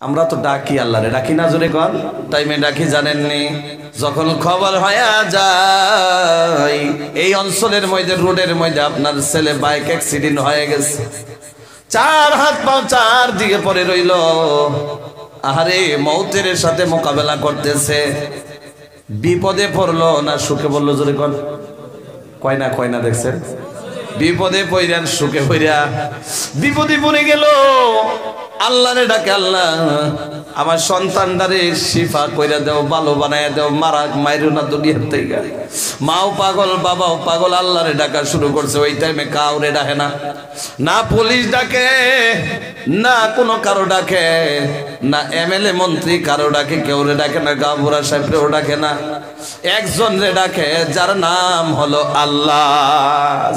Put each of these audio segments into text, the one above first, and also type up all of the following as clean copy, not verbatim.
আমরা তো ডাকি আল্লাহরে, ডাকি না জোরে কর, টাইমে ডাকি জানেননি। যখন খবর হয়ে যায় এই অঞ্চলের মধ্যে, রোডের মধ্যে আপনার ছেলে বাইক অ্যাক্সিডেন্ট হয়ে গেছে, চার হাত পাও চার দিকে পড়ে রইল, আরে মৌতের সাথে মোকাবেলা করতেছে, বিপদে পড়লো না সুখে পড়লো জোরে কর, কয় না দেখছেন, বিপদে পড়ান সুখে পড়া, বিপদে পড়ে গেল, আল্লাহরে ডাকে, আল্লাহ আমার সন্তানটারে শিফা কইরা দাও, ভালো বানাইয়া দাও, মাইরো না দুনিয়ার থেকে। মাও পাগল বাবাও পাগল, আল্লাহরে ডাকা শুরু করছে। ওই টাইমে কাউরে ডাকে না, না পুলিশ ডাকে, না কোনো কারো ডাকে, না এমএলএ মন্ত্রী কারো ডাকে, কেউরে ডাকে না, গাবুরা সাহেবরেও ডাকে না, একজন রে ডাকে যার নাম হলো আল্লাহ।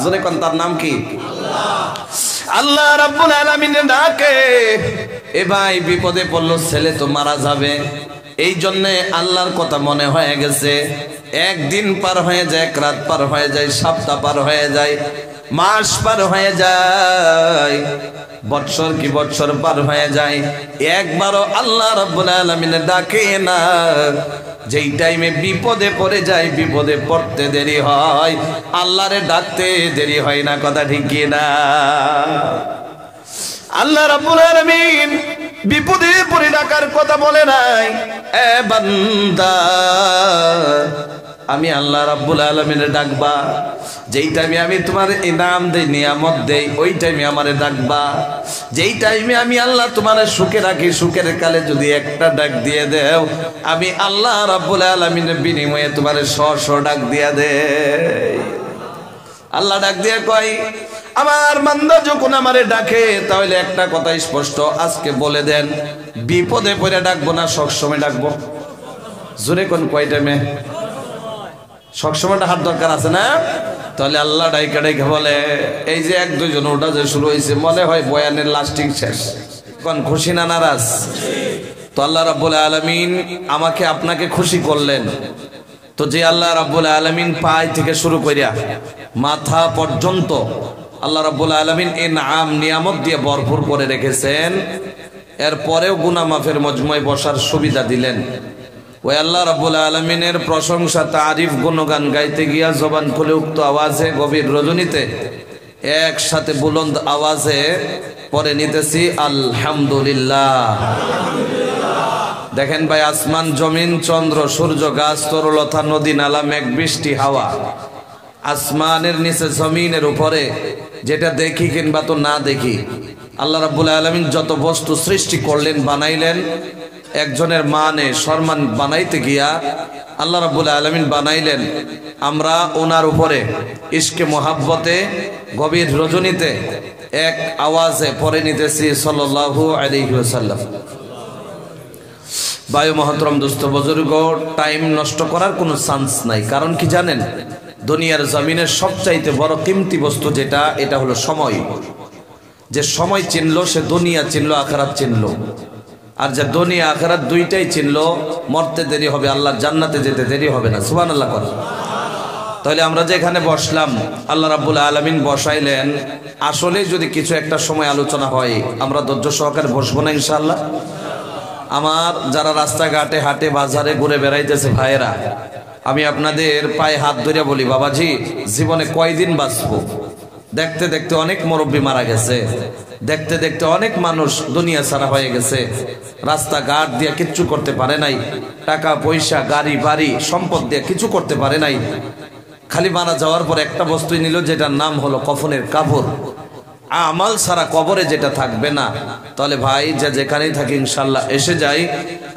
জোরে কোন তার নাম কি? আল্লাহ রাব্বুল আলামিন ডাকে। এ ভাই বিপদে পড়লো, ছেলে তো মারা যাবে, এই জন্যে আল্লাহর কথা মনে হয়ে গেছে। একদিন পার হয়ে যায়, এক রাত পার হয়ে যায়, সপ্তাহ পার হয়ে যায়, মাস পার হয়ে যায়, বৎসর কি বৎসর পার হয়ে যায়, একবারও আল্লাহ রাব্বুল আলামিন ডাকে না। যেই টাইমে বিপদে পড়ে যায়, বিপদে পড়তে দেরি হয়, আল্লাহরে ডাকতে দেরি হয় না, কথা ঠিক কি না? আল্লাহ রাব্বুল আলামিন বিপদে পড়ে ডাকার কথা বলে নাই, এ বান্দা আমি আল্লাহ রাব্বুল আলামিনের ডাকবা, যেই টাইমে আমি তোমার ইনাম দেই, নিয়ামত দেই, ওই টাইমে আমারে ডাকবা। যেই টাইমে আমি আল্লাহ তোমার সুখে রাখি, সুখের কালে যদি একটা ডাক দিয়ে দেও, আমি আল্লাহ রাব্বুল আলামিনের বিনিময়ে তোমার শ ডাক দিয়া দে। আল্লাহ ডাক দিয়ে কয়, আমার বান্দা যখন আমারে ডাকে, তাহলে একটা কথা স্পষ্ট আজকে বলে দেন, বিপদে পড়ে ডাকবো না সবসময় ডাকবো? জোরে কোন কয় টাইমে? সবসময়টা হাত দরকার আছে না? তাহলে আল্লাহ ডাইকা ডাইকা বলে, এই যে এক দুইজন ওটা যে শুরু হয়েছে, মনে হয় বয়ানের লাস্টিং শেষ, কোন খুশি না নারাজ? তো আল্লাহ রাব্বুল আলামিন আমাকে আপনাকে খুশি করলেন, তো যে আল্লাহ রাব্বুল আলামিন পায় থেকে শুরু করিয়া মাথা পর্যন্ত আল্লাহ রাব্বুল আলামিন ইনআম নিয়ামত দিয়ে ভরপুর করে রেখেছেন, এরপরেও গুনাহ মাফের মজমুয় বসার সুবিধা দিলেন। ওই আল্লাহ রাব্বুল আলামিনের প্রশংসা তারিফ গুণগান গাইতে গিয়া জবান খুলে উক্ত আওয়াজে গভীর রজনীতে একসাথে বুলন্দ আওয়াজে পরে নিতেছি আলহামদুলিল্লাহ। দেখেন ভাই, আসমান জমিন চন্দ্র সূর্য গাছ তরুলতা নদী নালা মেঘ বৃষ্টি হাওয়া, আসমানের নিচে জমিনের উপরে যেটা দেখি কিংবা তো না দেখি, আল্লাহ রাব্বুল আলামিন যত বস্তু সৃষ্টি করলেন বানাইলেন, একজনের মানে সম্মান বানাইতে গিয়া আল্লাহ রাব্বুল আলামিন বানাইলেন আমরা ওনার উপরে ইশকে মোহাব্বতে গভীর রজনীতে এক আওয়াজে পড়ে নিতেছি সাল্লাল্লাহু আলাইহি ওয়াসাল্লাম। বায়ু মহতরম দোস্ত বুজুর্গ, টাইম নষ্ট করার কোনো চান্স নাই। কারণ কি জানেন, দুনিয়ার জমিনের সবচাইতে বড় কিমতি বস্তু যেটা, এটা হলো সময়। যে সময় চিনলো সে দুনিয়া চিনলো, আখিরাত চিনলো। আর যে দুনিয়া আখিরাত দুইটাই চিনলো, মরতে দেরি হবে, আল্লাহর জান্নাতে যেতে দেরি হবে না। সুবহানাল্লাহ কর। তাহলে আমরা যে এখানে বসলাম, আল্লাহ রাব্বুল আলামিন বসাইলেন, আসলে যদি কিছু একটা সময় আলোচনা হয়, আমরা ধৈর্য সহকারে বসবো না ইনশাআল্লাহ? আমার যারা রাস্তাঘাটে হাটে বাজারে ঘুরে বেড়াইতেছে ভাইয়েরা, আমি আপনাদের পায়ে হাত ধরে বলি, বাবাজি জীবনে কয়দিন বাঁচবো? দেখতে দেখতে অনেক মুরব্বী মারা গেছে, দেখতে দেখতে অনেক মানুষ দুনিয়া ছাড়া হয়ে গেছে, রাস্তাঘাট দিয়ে কিচ্ছু করতে পারে নাই, টাকা পয়সা গাড়ি বাড়ি সম্পদ দিয়ে কিছু করতে পারে নাই, খালি মারা যাওয়ার পর একটা বস্তুই নিল, যেটার নাম হলো কফনের কাপড়। আমাল ছাড়া কবরে যেটা থাকবে না। তাহলে ভাই যা যেখানেই থাকি ইনশাল্লাহ এসে যাই,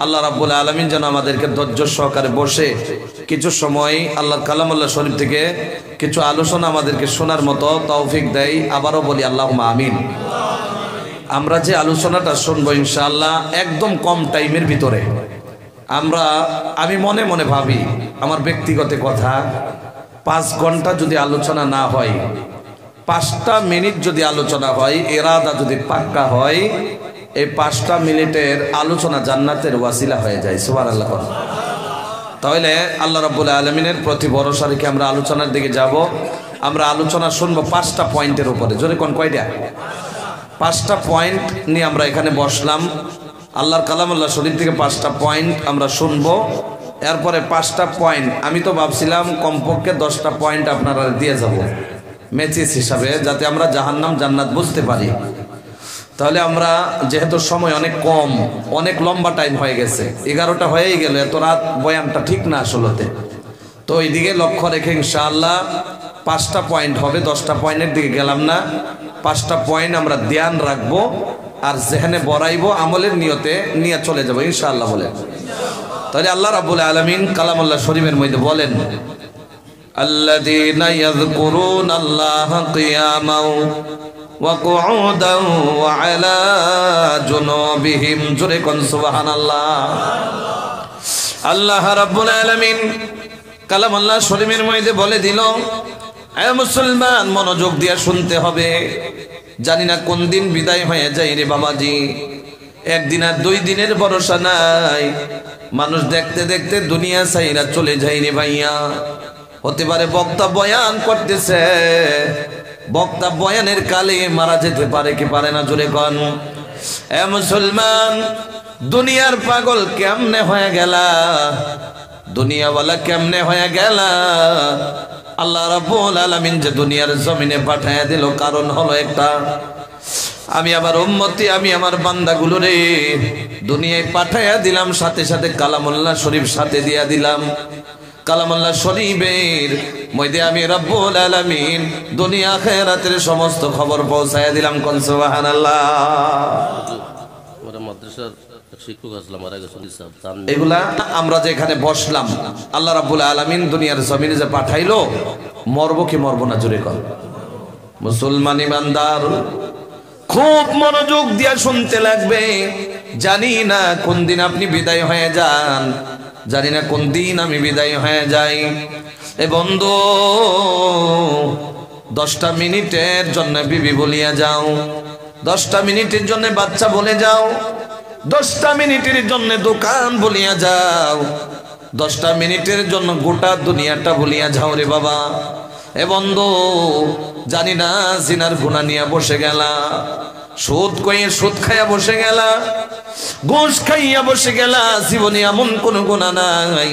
আল্লাহ রাব্বুল আলামিন যেন আমাদেরকে ধৈর্য সহকারে বসে কিছু সময় আল্লাহর কালামুল্লাহ শরীফ থেকে কিছু আলোচনা আমাদেরকে শোনার মতো তৌফিক দেয়। আবারও বলি আল্লাহুম্মা আমিন। আমরা যে আলোচনাটা শুনবো ইনশাআল্লাহ একদম কম টাইমের ভিতরে, আমি মনে মনে ভাবি, আমার ব্যক্তিগত কথা, 5 ঘন্টা যদি আলোচনা না হয়, 5টা মিনিট যদি আলোচনা হয়, ইরাদা যদি পাক্কা হয়, এই 5টা মিনিটের আলোচনা জান্নাতের ওয়াসিলা হয়ে যায়। সুবহানাল্লাহ। তাহলে আল্লাহ রাব্বুল আলামিনের প্রতি ভরসা রেখে আমরা আলোচনার দিকে যাব। আমরা আলোচনা শুনবো 5টা পয়েন্টের উপরে। জোরে কোন কয়টা? 5টা পয়েন্ট নিয়ে আমরা এখানে বসলাম। আল্লাহর কালামুল্লাহ শরীফ থেকে 5টা পয়েন্ট আমরা শুনবো। এরপরে 5টা পয়েন্ট আমি তো ভাবছিলাম কমপক্ষে 10টা পয়েন্ট আপনারা দিয়ে যাব ম্যাচেস হিসাবে, যাতে আমরা জাহান্নাম জান্নাত বুঝতে পারি। তাহলে আমরা যেহেতু সময় অনেক কম, অনেক লম্বা টাইম হয়ে গেছে, 11টা হয়েই গেল, এত রাত বয়ানটা ঠিক না আসলতে। তো ওই দিকে লক্ষ্য রেখে ইনশাআল্লাহ 5টা পয়েন্ট হবে, 10টা পয়েন্টের দিকে গেলাম না। 5টা পয়েন্ট আমরা ধ্যান রাখবো আর যেখানে বড়াইবো আমলের নিয়তে নিয়ে চলে যাবো ইনশাআল্লাহ বলেন। তাহলে আল্লাহ রাব্বুল আলামিন কালামুল্লাহ শরীফের মধ্যে বলেন, আল্লাযীনা ইয়াযকুরুনাল্লাহা কিয়ামান ওয়া কুউদান ওয়া আলা জুনুবিহিম। জোরে কোন সুবহানাল্লাহ। আল্লাহ রাব্বুল আলামিন কালামুল্লাহ শরীফের মধ্যে বলে দিল, এ মুসলমান মনোযোগ দিয়ে শুনতে হবে। জানি না কোন দিন বিদায় হয়ে যায় রে বাবাজি, একদিন আর 2 দিনের ভরসা নাই। মানুষ দেখতে দেখতে দুনিয়া ছাইরা চলে যায় রে ভাইয়া। হতে পারে বক্তা বয়ান করতেছে, বক্তা বয়ানের কালে মারা যেতে পারে কি পারে না, জোরে কোন। এ মুসলমান দুনিয়ার পাগল কেমনে হয়ে গেলা, দুনিয়াওয়ালা কেমনে হয়ে গেলা। আল্লাহ রাব্বুল আলামিন যে দুনিয়ার জমিনে পাঠায়া দিল কারণ হলো একটা, আমি আমার উম্মতি, আমি আমার বান্দাগুলো রে দুনিয়ায় পাঠায়া দিলাম, সাথে সাথে কালামুল্লাহ শরীফ সাথে দিয়া দিলাম। কালামুল্লাহ শরীফের মধ্যে আমি রাব্বুল আলামিন দুনিয়া আখিরাতের সমস্ত খবর পৌঁছায়া দিলাম। কোন সুবহানাল্লাহ। মাদ্রাসার শিক্ষক আসলাম মারা গেছেন, এগুলা আমরা যেখানে বসলাম, আল্লাহ রাব্বুল আলামিন দুনিয়ার জমিনে যে পাঠাইলো, মরবো কি মরবো না, জোরে কর। মুসলমান ইমানদার খুব মনোযোগ দিয়ে শুনতে লাগবে। জানি না কোন দিন আপনি বিদায় হয়ে যান, জানি না কোন দিন আমি বিদায় হয়ে যাই। এ বন্ধু 10টা মিনিটের জন্য বিবি বলিয়া যাও, 10টা মিনিটের জন্য বাচ্চা বলে যাও, 10টা মিনিটের জন্য দোকান বলিয়া যাও, 10টা মিনিটের জন্য গোটা দুনিয়াটা বলিয়া যাও রে বাবা। এ বন্ধু জানি না জিনার গুনাহ নিয়ে বসে গেলা, সুদ কইয়ে সুদ খাইয়া বসে গেলা, ঘুষ খাইয়া বসে গেলা, জীবনে এমন কোন গুনাহ নাই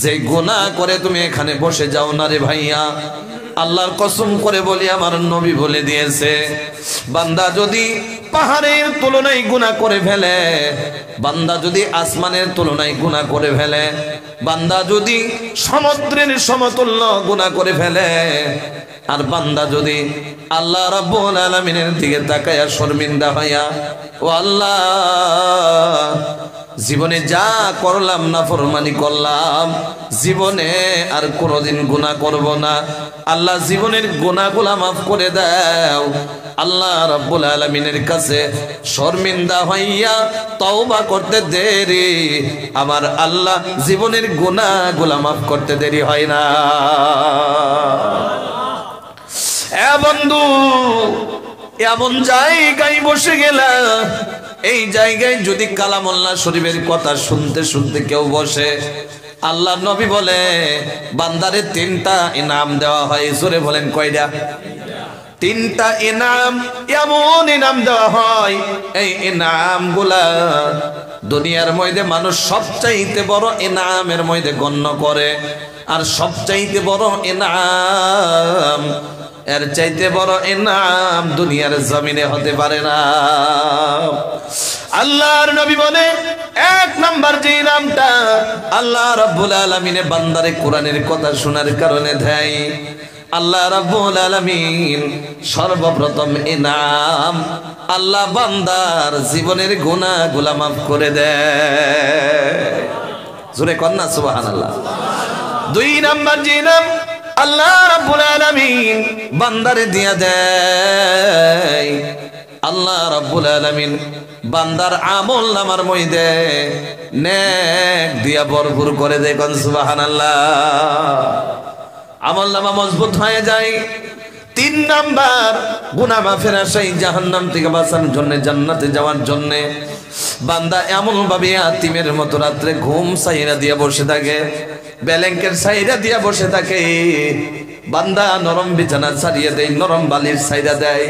যে গুনাহ করে তুমি এখানে বসে যাও না রে ভাইয়া। আল্লাহর কসম করে বলি, আমার নবী বলে দিয়েছে, বান্দা যদি পাহাড়ের তুলনায় গুনাহ করে ফেলে, বান্দা যদি আসমানের তুলনায় গুনাহ করে ফেলে, বান্দা যদি সমুদ্রের সমতুল্য গুনাহ করে ফেলে, আর বান্দা যদি আল্লাহ রাব্বুল আলামিনের দিকে তাকায়া শর্মিন্দা হইয়া, ও আল্লাহ জীবনে যা করলাম না ফরমানি করলাম, জীবনে আর কোনোদিন গুনাহ করব না, আল্লাহ জীবনের গুনাহগুলো মাফ করে দাও। আল্লাহ রাব্বুল আলামিনের কাছে শর্মিন্দা হইয়া তওবা করতে দেরি, আমার আল্লাহ জীবনের গুনাহগুলো মাফ করতে দেরি হয় না। এ বন্ধু এমন জায়গায় বসে গেলা, এই জায়গায় যদি কালামুল্লাহ শরীফের কথা শুনতে শুনতে কেউ বসে, আল্লাহ নবী বলে বান্দারে 3টা ইনাম দেওয়া হয়। জোরে বলেন কয়টা? 3টা ইনাম, এমন ইনাম দেওয়া হয়, এই ইনামগুলা দুনিয়ার মধ্যে মানুষ সবচাইতে বড় ইনামের মধ্যে গণ্য করে। আর সবচাইতে বড় ইনাম, এর চাইতে বড় ইনাম দুনিয়ার জমিনে হতে পারে না। আল্লাহর নবী বলে 1 নাম্বার যে ইনামটা আল্লাহ রাব্বুল আলামিনে বান্দারে কোরআনের কথা শোনার কারণে দেয়, আল্লাহ রাব্বুল আলামিন সর্বপ্রথম ইনাম আল্লাহ বান্দার জীবনের গুনাহগুলো মাফ করে দেয়। জোরে কন্না সুবহানাল্লাহ। 2 নাম্বার যে ইনাম আল্লাহ রাব্বুল আলামিন বান্দারে দিয়া দেয়, আল্লাহ রাব্বুল আলামিন বান্দার আমল নামার মধ্যে নেক দিয়া ভরপুর করে দেয়। কোন সুবহানাল্লাহ। আমল নামা মজবুত হয়ে যায়। 3 নাম্বার গুনাহ মাফের আশায় জাহান্নাম থেকে বাঁচানোর জন্য, জান্নাতে যাওয়ার জন্য বান্দা এমন ভাবে আতিমের মতো রাত্রে ঘুম সাইরা দিয়ে বসে থাকে, ব্যালেঙ্কের সাইরা দিয়া বসে থাকে। বান্দা নরম বিছানা ছাড়িয়ে দেয়, নরম বালির সাইরা দেয়।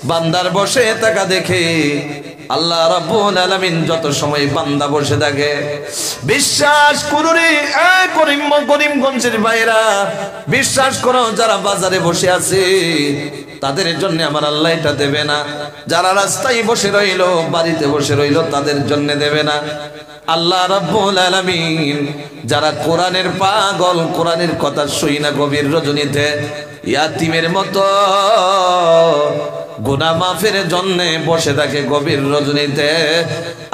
বান্দার বসে থাকা দেখে আল্লাহ রাব্বুল আলামিন যত সময় বান্দা বসে থাকে, বিশ্বাস করো রে করিমগঞ্জের ভাইরা, বিশ্বাস করো যারা বাজারে বসে আছে তাদের জন্য আমার আল্লাহ এটা দেবে না, যারা রাস্তায় বসে রইল, বাড়িতে বসে রইল, তাদের জন্য দেবে না। আল্লাহ রাব্বুল আলামিন যারা কোরআনের পাগল, কোরআনের কথা শুই না গভীর রজনীতে ইয়াতিমের মতো গুনাহ মাফের জন্য বসে থাকে গভীর রজনীতে,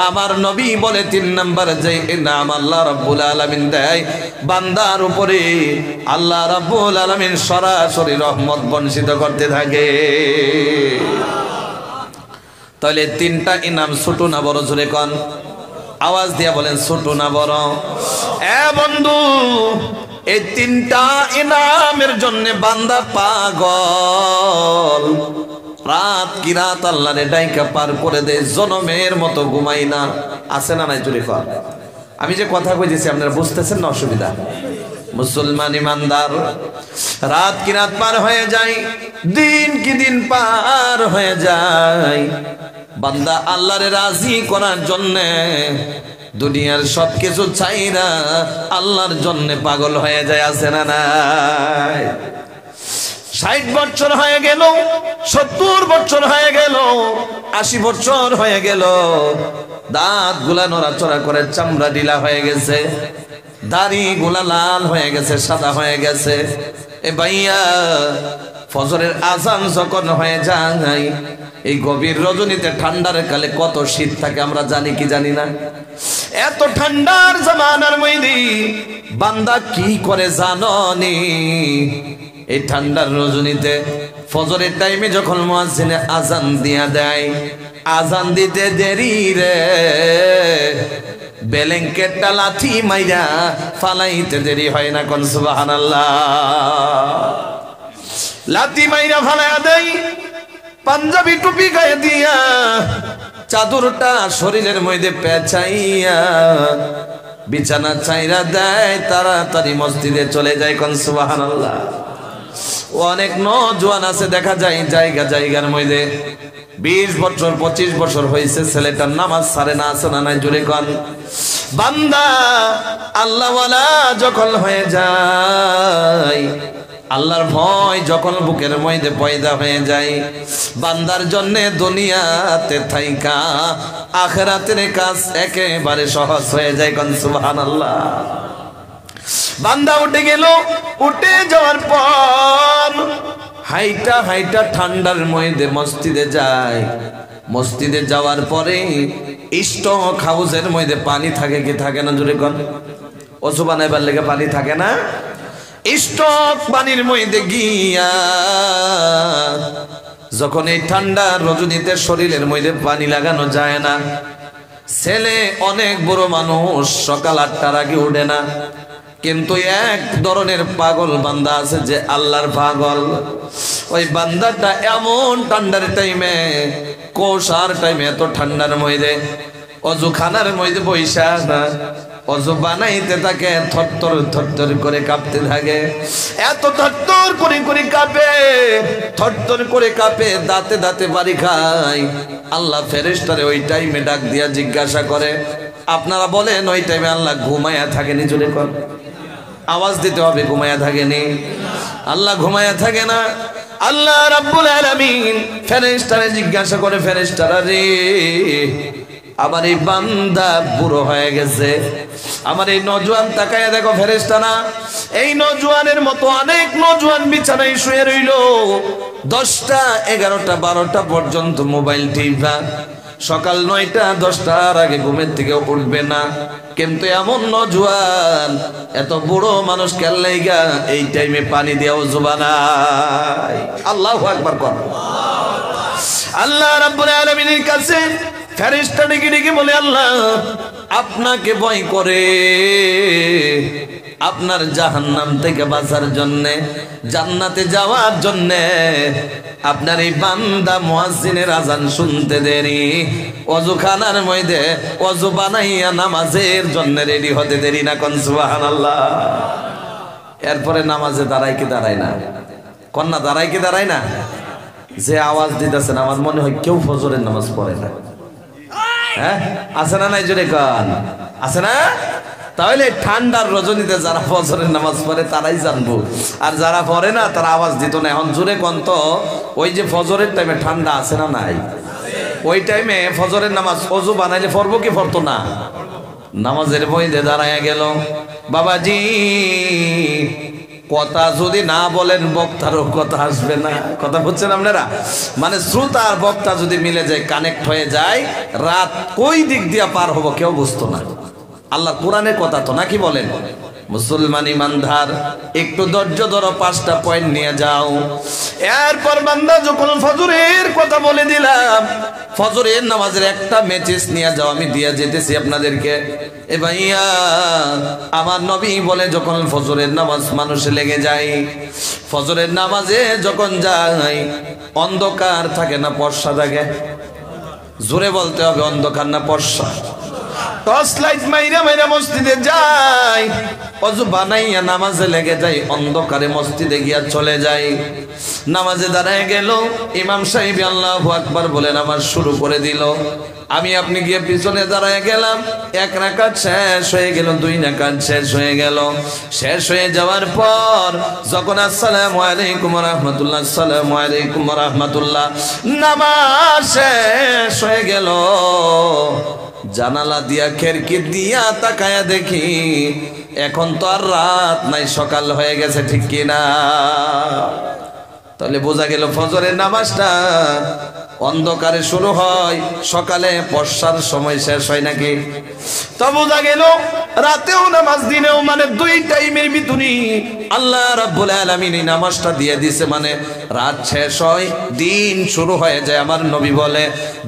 আমার নবী বলে 3 নাম্বার যে ইনাম আল্লাহ রাব্বুল আলামিন দেয় বান্দার উপরে, আল্লাহ রাব্বুল আলামিন সরাসরি রহমত বর্ষিত করতে থাকে। তাহলে 3টা ইনাম ছোট না বড়? জোরে কোন, আওয়াজ দিয়া বলেন ছোট না বড়? বন্ধু, এই 3টা ইনামের জন্য বান্দা পাগল, রাত কি রাত আল্লাহরে ডাইকা পার করে দেয়, জনমের মতো ঘুমাই না। আছে না নাই? জোরে কর। আমি যে কথা কইতেছি আপনারা বুঝতেছেন না? অসুবিধা? মুসলমান ইমানদার রাত কি রাত পার হয়ে যায়, দিন কি দিন পার হয়ে যায়, বান্দা আল্লাহরে রাজি করার জন্য দুনিয়ার সবকিছু চাইরা আল্লাহর জন্য পাগল হয়ে যায়। আছে না নাই? 60 বছর হয়ে গেল, 70 বছর হয়ে গেল, 80 বছর হয়ে গেল, দাঁত গুলা নড়াচড়া করে চামড়া ঢিলা হয়ে গেছে, দাড়ি গুলা লাল হয়ে গেছে, সাদা হয়ে গেছে। এ ভাইয়া, ফজরের আজান যখন হয়ে যায়, এই গভীর রজনীতে ঠান্ডার কালে কত শীত থাকে আমরা জানি কি জানি না? এত ঠান্ডার জামানার মধ্যে বান্দা কি করে জাননি? এই ঠান্ডার রজনীতে ফজরের টাইমে যখন মুয়াজ্জিনে আজান দিয়া দেয়, আজান দিতে দেরি রে, ব্ল্যাঙ্কেটটা লাথি মাইরা ফালাইতে দেরি হয় না? কোন সুবহানাল্লাহ। লাথি মাইরা ফালাইয়া দেয়, পাঞ্জাবি টুপি গায়ে দিয়া চাদরটা শরীরের মধ্যে পেঁচাইয়া বিছানা চাইরা দেয়, তাড়াতাড়ি মসজিদে চলে যায়। কোন সুবহানাল্লাহ। অনেক নওজোয়ান আছে দেখা যায় জায়গা জায়গার মধ্যে 20 বছর 25 বছর হয়েছে, ছেলেটার নামাজ ছাড়ে না। আছে না নাই? জোরে কোন। বান্দা আল্লাহওয়ালা যখন হয়ে যায়, আল্লাহর ভয় যখন বুকের মধ্যে পয়দা হয়ে যায়, বান্দার জন্য দুনিয়াতে থাইকা আখিরাতের কাজ একেবারে সহজ হয়ে যায়। কোন সুবহানাল্লাহ। বান্দা উঠে গেল, উঠে যাওয়ার পর হাইটা হাইটা ঠান্ডার মধ্যে মসজিদে যায়। মসজিদে যাওয়ার পরে স্টক হাউসের মধ্যে পানি থাকে কি থাকে না? জোরে কোন। ওযু বানাইবার লেগে পানি থাকে না? স্টক পানির মধ্যে গিয়া যখন এই ঠান্ডা রজনীতে শরীরের মধ্যে পানি লাগানো যায় না, ছেলে অনেক বড় মানুষ সকাল 8টার আগে উঠে না, কিন্তু এক ধরনের পাগল বান্দা আছে যে আল্লাহর পাগল। ওই বান্দাটা এমন ঠান্ডার টাইমে, কোষার টাইমে, এত ঠান্ডার মধ্যে অজু খানার মধ্যে বৈশা না, অজু বানাইতে থাকে, থরথর থরথর করে কাঁপতে থাকে। এত থরথর করে করে কাঁপে, থরথর করে কাঁপে, দাঁতে দাঁতে বাড়ি খায়। আল্লাহ ফেরেশতারে ওই টাইমে ডাক দিয়া জিজ্ঞাসা করে, আপনারা বলেন ওই টাইমে আল্লাহ ঘুমায়া থাকেনি? জোরে কর, আওয়াজ দিতে হবে। ঘুমায়া থাকেনি? আল্লাহ ঘুমায়া থাকে না। আল্লাহ রাব্বুল আলামিন ফেরেশতারে জিজ্ঞাসা করে, ফেরেশতারা রে, আমার এই বান্দা বুড়ো হয়ে গেছে, আমার এই নওজোয়ান তাকায়া দেখো। ফেরেশতারা এই নওজোয়ানের মতো অনেক নওজোয়ান বিছানায় শুয়ে রইল, 10টা 11টা 12টা পর্যন্ত মোবাইল টিপা, সকাল 9টা 10টার আগে ঘুমের থেকে উঠবে না। কিন্তু এমন নওজোয়ান, এত বুড়ো মানুষ কেন লাইগা এই টাইমে পানি দিয়ে ওযু বানায়? আল্লাহু আকবার কর। আল্লাহ রাব্বুল আলামিনের কাছে ফেরেশতা ডেকে ডেকে বলে, আল্লাহ আপনাকে ভয় করে, আপনার জাহান্নাম থেকে বাঁচার জন্য, জান্নাতে যাওয়ার জন্য আপনার এই বান্দা মুয়াজ্জিনের আজান শুনতে দেরি, ওযুখানার মধ্যে ওযু বানাইয়া নামাজের জন্য রেডি হতে দেরি না? কোন সুবহানাল্লাহ। এরপরে নামাজে দাঁড়ায় কি দাঁড়ায় না? কন্যা দাঁড়ায় কি দাঁড়ায় না? যে আওয়াজ দিতেছেন আমার মনে হয় কেউ ফজরের নামাজ পড়ে না। হ্যাঁ আছে না নাই জোরে কান আছে না? তাহলে ঠান্ডার রজনীতে যারা ফজরের নামাজ পড়ে তারাই জানবো, আর যারা পড়ে না তারা আওয়াজ দিত না। এখন জোরে কোন তো, ওই যে ফজরের টাইমে ঠান্ডা আছে না নাই? ওই টাইমে ফজরের নামাজ অজু বানাইলে পড়বো কি পড়তো না? নামাজের মধ্যে দাঁড়ায় গেল বাবাজি, কথা যদি না বলেন বক্তারও কথা আসবে না। কথা বুঝছেন আপনারা? মানে শ্রোতা আর বক্তা যদি মিলে যায়, কানেক্ট হয়ে যায়, রাত কই দিক দিয়া পার হবো কেউ বুঝতো না। আল্লাহ কোরআনের কথা তো নাকি বলেন? মুসলমান ইমানদার একটু ধৈর্য ধরো, 5টা পয়েন্ট নিয়ে যাও। এরপর বান্দা যখন ফজরের কথা বলে দিলাম, ফজরের নামাজের একটা মেসেজ নিয়ে যাও, আমি দিয়ে যেতেছি আপনাদেরকে। এ ভাইয়া, আমার নবী বলে যখন ফজরের নামাজ মানুষে লেগে যায়, ফজরের নামাজে যখন যায় অন্ধকার থাকে না ফর্সা থাকে? জোরে বলতে হবে, অন্ধকার না ফর্সা? টর্চ লাইট মাইরা মাইরা মসজিদে যায়, অজু বানাইয়া নামাজে লেগে যায়, অন্ধকারে মসজিদে গিয়া চলে যায়। নামাজে দাঁড়ায় গেল, ইমাম সাহেব আল্লাহু আকবার বলে নামাজ শুরু করে দিল। আমি আপনি গিয়ে পিছনে দাঁড়ায় গেলাম, 1 রাকাত শেষ হয়ে গেল, 2 রাকাত শেষ হয়ে গেল। শেষ হয়ে যাওয়ার পর যখন আসসালামু আলাইকুম ওয়া রাহমাতুল্লাহ, আসসালামু আলাইকুম ওয়া রাহমাতুল্লাহ, নামাজ শেষ হয়ে গেল, জানালা দিয়া খিড়কি দিয়া তাকায়া দেখি এখন তো আর রাত নাই, সকাল হয়ে গেছে, ঠিক কিনা? তাহলে বোঝা গেল ফজরের নামাজটা অন্ধকারে শুরু হয়, সকালে বর্ষার সময় শেষ হয় নাকি? তো বোঝা গেল রাতেও নামাজ দিনেও, মানে 2 টাইমের ভিতরে আল্লাহ রাব্বুল আলামিন এই নামাজটা দিয়ে দিছে, মানে রাত শেষ হয় দিন শুরু হয়ে যায়। আমার নবী বলে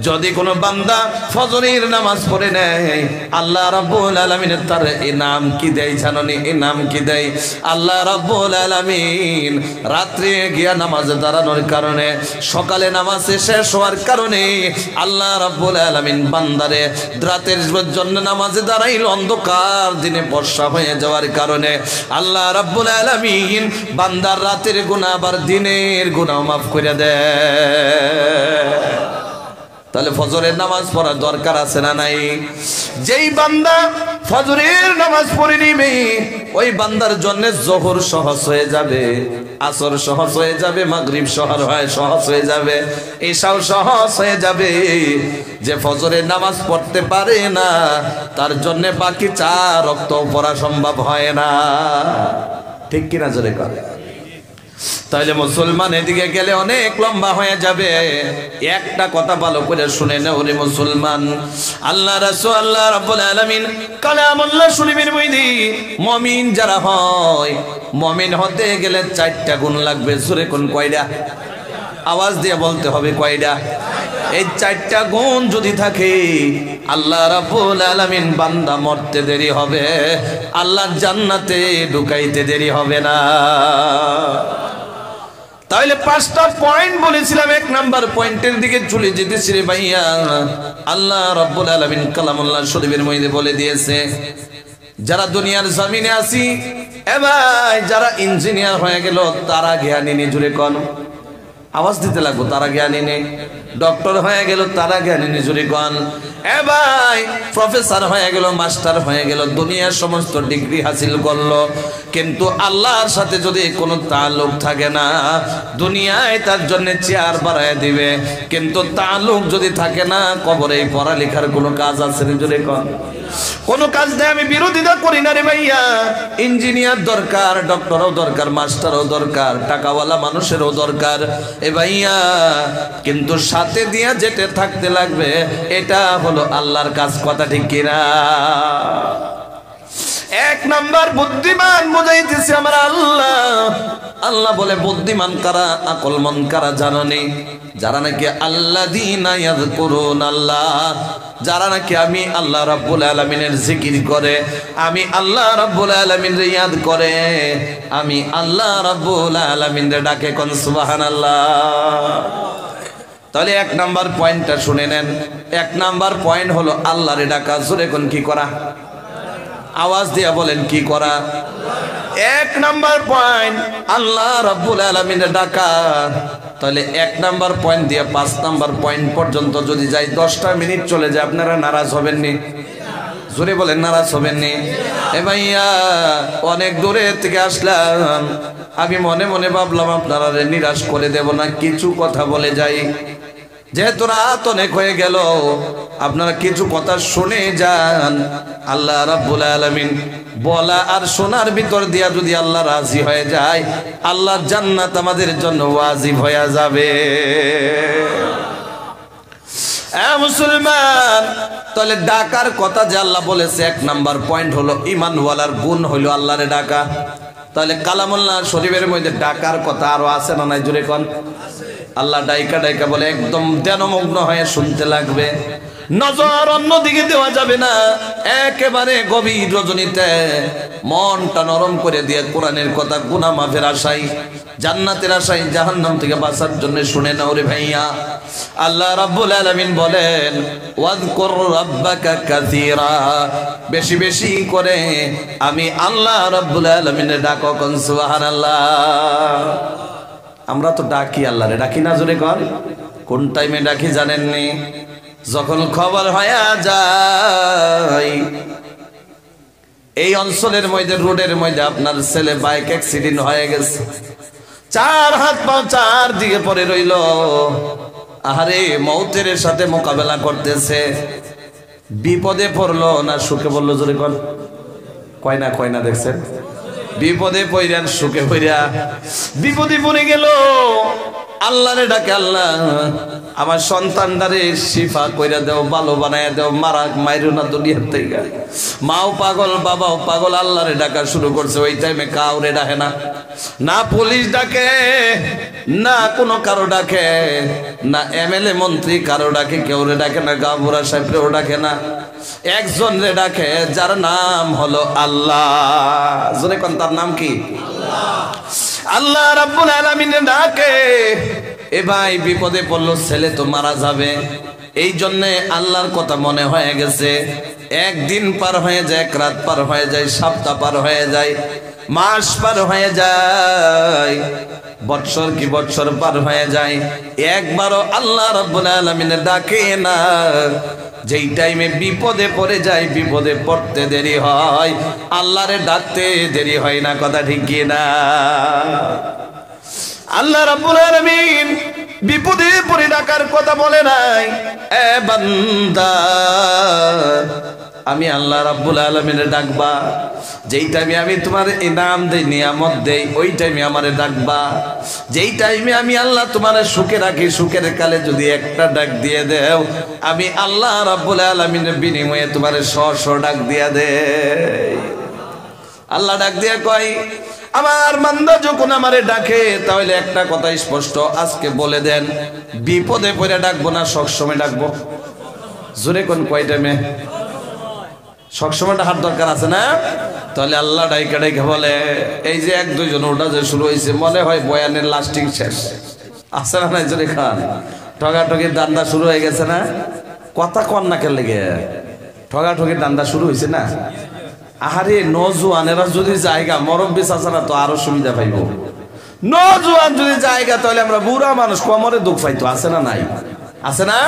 যদি কোনো বান্দা ফজরের নামাজ পড়ে নেয়, আল্লাহ রাব্বুল আলামিন তার ইনাম কি দেয় জানেন? ইনাম কি দেয়? আল্লাহ রাব্বুল আলামিন রাত্রে গিয়া নামাজে দাঁড়ানোর কারণে, সকালে নামাজ শেষ হওয়ার কারণে আল্লাহ রাব্বুল আলামিন বান্দারে রাতের জন্য নামাজে দাঁড়াইল, অন্ধকার দিনে বর্ষা হয়ে যাওয়ার কারণে আল্লাহ রাব্বুল আলামিন বান্দার রাতের গুনাহ আবার দিনের গুনাহ মাফ করে দেয়। তাহলে ফজরের নামাজ পড়ার দরকার আছে না নাই? যেই বান্দা ফজরের নামাজ পড়ে নিবে, ওই বান্দার জন্য যোহর সহজ হয়ে যাবে, আসর সহজ হয়ে যাবে, মাগরিব সহজ হয়ে যাবে, এশাও সহজ হয়ে যাবে। যে ফজরের নামাজ পড়তে পারে না, তার জন্য বাকি 4 ওয়াক্ত পড়া সম্ভব হয় না, ঠিক কিনা জোরে করে? তাহলে মুসলমান এদিকে গেলে অনেক লম্বা হয়ে যাবে। একটা কথা ভালো করে শুনে নাও রে মুসলমান, আল্লাহ রাসূল আল্লাহ রাব্বুল আলামিন কালামুল্লাহ শরীফের মধ্যে মুমিন যারা হয়, মুমিন হতে গেলে 4টা গুণ লাগবে। সূরা কোন কয়টা? আওয়াজ দিয়ে বলতে হবে কয়টা? এই 4টা গুণ যদি থাকে, আল্লাহ রাব্বুল আলামিন বান্দা মরতে দেরি হবে, আল্লাহ জান্নাতে ঢুকাইতে দেরি হবে না। তাহলে 5টা পয়েন্ট বলেছিলাম, 1 নাম্বার পয়েন্টের দিকে চলে যেতেছি রে ভাইয়া। আল্লাহ রাব্বুল আলামিন কালামুল্লাহ শরীফের মধ্যে বলে দিয়েছে, যারা দুনিয়ার জমিনে আছি, এ ভাই যারা ইঞ্জিনিয়ার হয়ে গেল তারা জ্ঞানী নি, জুড়ে কোন আওয়াজ দিতে লাগবো, তারা জ্ঞানী নেই। ডক্টর হয়ে গেল তারা জ্ঞানী নি, জুড়ে কোন। এ ভাই প্রফেসর হয়ে গেল, মাস্টার হয়ে গেল, দুনিয়ার সমস্ত ডিগ্রি হাসিল করলো, কিন্তু আল্লাহর সাথে যদি কোনো তাল্লুক থাকে না, দুনিয়ায় তার জন্য চেয়ার বাড়ায় দিবে, কিন্তু তাল্লুক যদি থাকে না, কবরে পড়ালেখার কোনো কাজ আছে রে, জুড়ে কোন? কোনো কাজ নেই। আমি বিরোধিতা করি না রে ভাইয়া, ইঞ্জিনিয়ার দরকার, ডক্টরও দরকার, মাস্টারও দরকার, টাকাওয়ালা মানুষেরও দরকার এ ভাইয়া, কিন্তু সাথে দিয়া যেতে থাকতে লাগবে, এটা হলো আল্লাহর কাজ। কথা ঠিক কিনা? 1 নাম্বার বুদ্ধিমান বুঝাইতেছে আমার আল্লাহ। আল্লাহ বলে বুদ্ধিমান কারা, আকলমন কারা জানেন? যারা নাকি আল্লাযীনা ইয়াযকুরুনাল্লাহ, যারা নাকি আমি আল্লাহ রাব্বুল আলামিনের জিকির করে, আমি আল্লাহ রাব্বুল আলামিনের ইয়াদ করে, আমি আল্লাহ রাব্বুল আলামিনের ডাকে, কোন সুবহানাল্লাহ। তাহলে 1 নাম্বার পয়েন্টটা শুনে নেন। 1 নাম্বার পয়েন্ট হলো আল্লাহরে ডাকা। জোরে কোন কি করা? আওয়াজ দিয়া বলেন কি করা? 1 নাম্বার পয়েন্ট আল্লাহ রাব্বুল আলামিনের ডাকা। তাহলে 1 নাম্বার পয়েন্ট দিয়ে 5 নাম্বার পয়েন্ট পর্যন্ত যদি যাই 10টা মিনিট চলে যায়, আপনারা নারাজ হবেন নি? জোরে বলেন, নারাজ হবেন নি? এ ভাইয়া, অনেক দূরে থেকে আসলাম, আমি মনে মনে ভাবলাম আপনারা নিরাশ করে দেব না, কিছু কথা বলে যাই। যেহেতু রাত অনেক হয়ে গেল, আপনারা কিছু কথা শুনে যান। আল্লাহ রাব্বুল আলামিন বলা আর শোনার ভিতর দিয়া যদি আল্লাহ রাজি হয়ে যায়, আল্লাহর জান্নাত আমাদের জন্য ওয়াজিব হয়ে যাবে। মুসলমান, তাহলে ডাকার কথা যে আল্লাহ বলেছে, 1 নাম্বার পয়েন্ট হলো ঈমানওয়ালার গুণ হলো আল্লাহরে ডাকা। তাহলে কালামুল্লাহ শরীফের মধ্যে ডাকার কথা আরো আছে না নাই? জোরে কোন। আল্লাহ ডাইকা ডাইকা বলে, একদম ধ্যানমগ্ন হয়ে শুনতে লাগবে, নজর অন্যদিকে দেওয়া যাবে না। একেবারে গভীর রজনীতে মনটা নরম করে দিয়ে কোরআনের কথা, গুনাহ মাফের আশাই, জান্নাতের আশাই, জাহান্নাম থেকে বাঁচার জন্য শুনে নাও রে ভাইয়া। আল্লাহ রাব্বুল আলামিন বলেন, ওয়াযকুর রাব্বাকা কাসীরা, বেশি বেশি করে আমি আল্লাহ রাব্বুল আলামিনের ডাকো, কোন সুবহানাল্লাহ। আমরা তো ডাকি আল্লাহরে, ডাকি না? জোরে কর। কোন টাইমে ডাকি জানেননি? যখন খবর হয়ে যায় এই অঞ্চলের মধ্যে, রোডের মধ্যে আপনার ছেলে বাইক অ্যাক্সিডেন্ট হয়ে গেছে, 4 হাত পা 4 দিকে পড়ে রইল, আহারে মৌতের সাথে মোকাবেলা করতেছে, বিপদে পড়লো না সুখে পড়লো? জোরে কর। কয় না দেখছেন? বিপদে পড়িয়া সুখে পড়িয়া বিপদে পড়ে গেল, আল্লাহরে ডাকে, আল্লাহ আমার সন্তানটারে শিফা কইরা দাও, ভালো বানায়া দাও, মাইরো না দুনিয়ার থেকে। মাও পাগল, বাবাও পাগল, আল্লাহরে ডাকা শুরু করছে। ওই টাইমে কাউরে ডাকে না, না পুলিশ ডাকে, না কোনো কারো ডাকে, না এমএলএ মন্ত্রী কারো ডাকে, কেউরে ডাকে না, গাবুরা সাহেবরেও ডাকে না, একজন রে ডাকে, যার নাম হলো আল্লাহ। জোরে কোন, তার নাম কি? আল্লাহ রাব্বুল আলামিন ডাকে। এ ভাই, বিপদে পড়লো, ছেলে তো মারা যাবে, এই জন্যে আল্লাহর কথা মনে হয়ে গেছে। একদিন পার হয়ে যায়, 1 রাত পার হয়ে যায়, সপ্তাহ পার হয়ে যায়, মাস পার হয়ে যায়, বৎসর কি বৎসর পার হয়ে যায়, একবারও আল্লাহ রাব্বুল আলামিনের ডাকে না। যেই টাইমে বিপদে পড়ে যায়, বিপদে পড়তে দেরি হয়, আল্লাহরে ডাকতে দেরি হয় না। কথা ঠিক কি না? আল্লাহ রাব্বুল আলামিন বিপদে পড়ে ডাকার কথা বলে নাই, এ বান্দা আমি আল্লাহ রাব্বুল আলামিনের ডাকবা, যেই টাইমে আমি তোমার ইনাম দেই, নিয়ামত দেই, ওই টাইমে আমারে ডাকবা। যেই টাইমে আমি আল্লাহ তোমার সুখে রাখি, সুখের কালে যদি একটা ডাক দিয়ে দেও, আমি আল্লাহ রাব্বুল আলামিনের বিনিময়ে তোমার 100 ডাক দিয়া দেই। আল্লাহ ডাক দিয়া কয়, আমার বান্দা যখন আমারে ডাকে, তাহলে একটা কথা স্পষ্ট আজকে বলে দেন, বিপদে পড়ে ডাকবো না সবসময় ডাকবো? জোরে কোন, কয় টাইমে? সবসময় ডাকার দরকার আছে না? তাহলে আল্লাহ ডাইকা ডাইকা বলে, এই যে 1-2 জন ওটা যে শুরু হয়েছে, মনে হয় বয়ানের লাস্টিং শেষ আছে না? নাই জোরে খান, ঠগাঠগির দান্দা শুরু হয়ে গেছে না? কথা কন না, কেন লেগে ঠগাঠগির দান্দা শুরু হয়েছে না? আহারে নজওয়ানেরা যদি জায়গা, মুরব্বি চাচারা তো আরো সুবিধা পাইব। নজওয়ান যদি জায়গা, তাহলে আমরা বুড়া মানুষ কোমরে দুঃখ পাইতো, আছে না? নাই আছে না?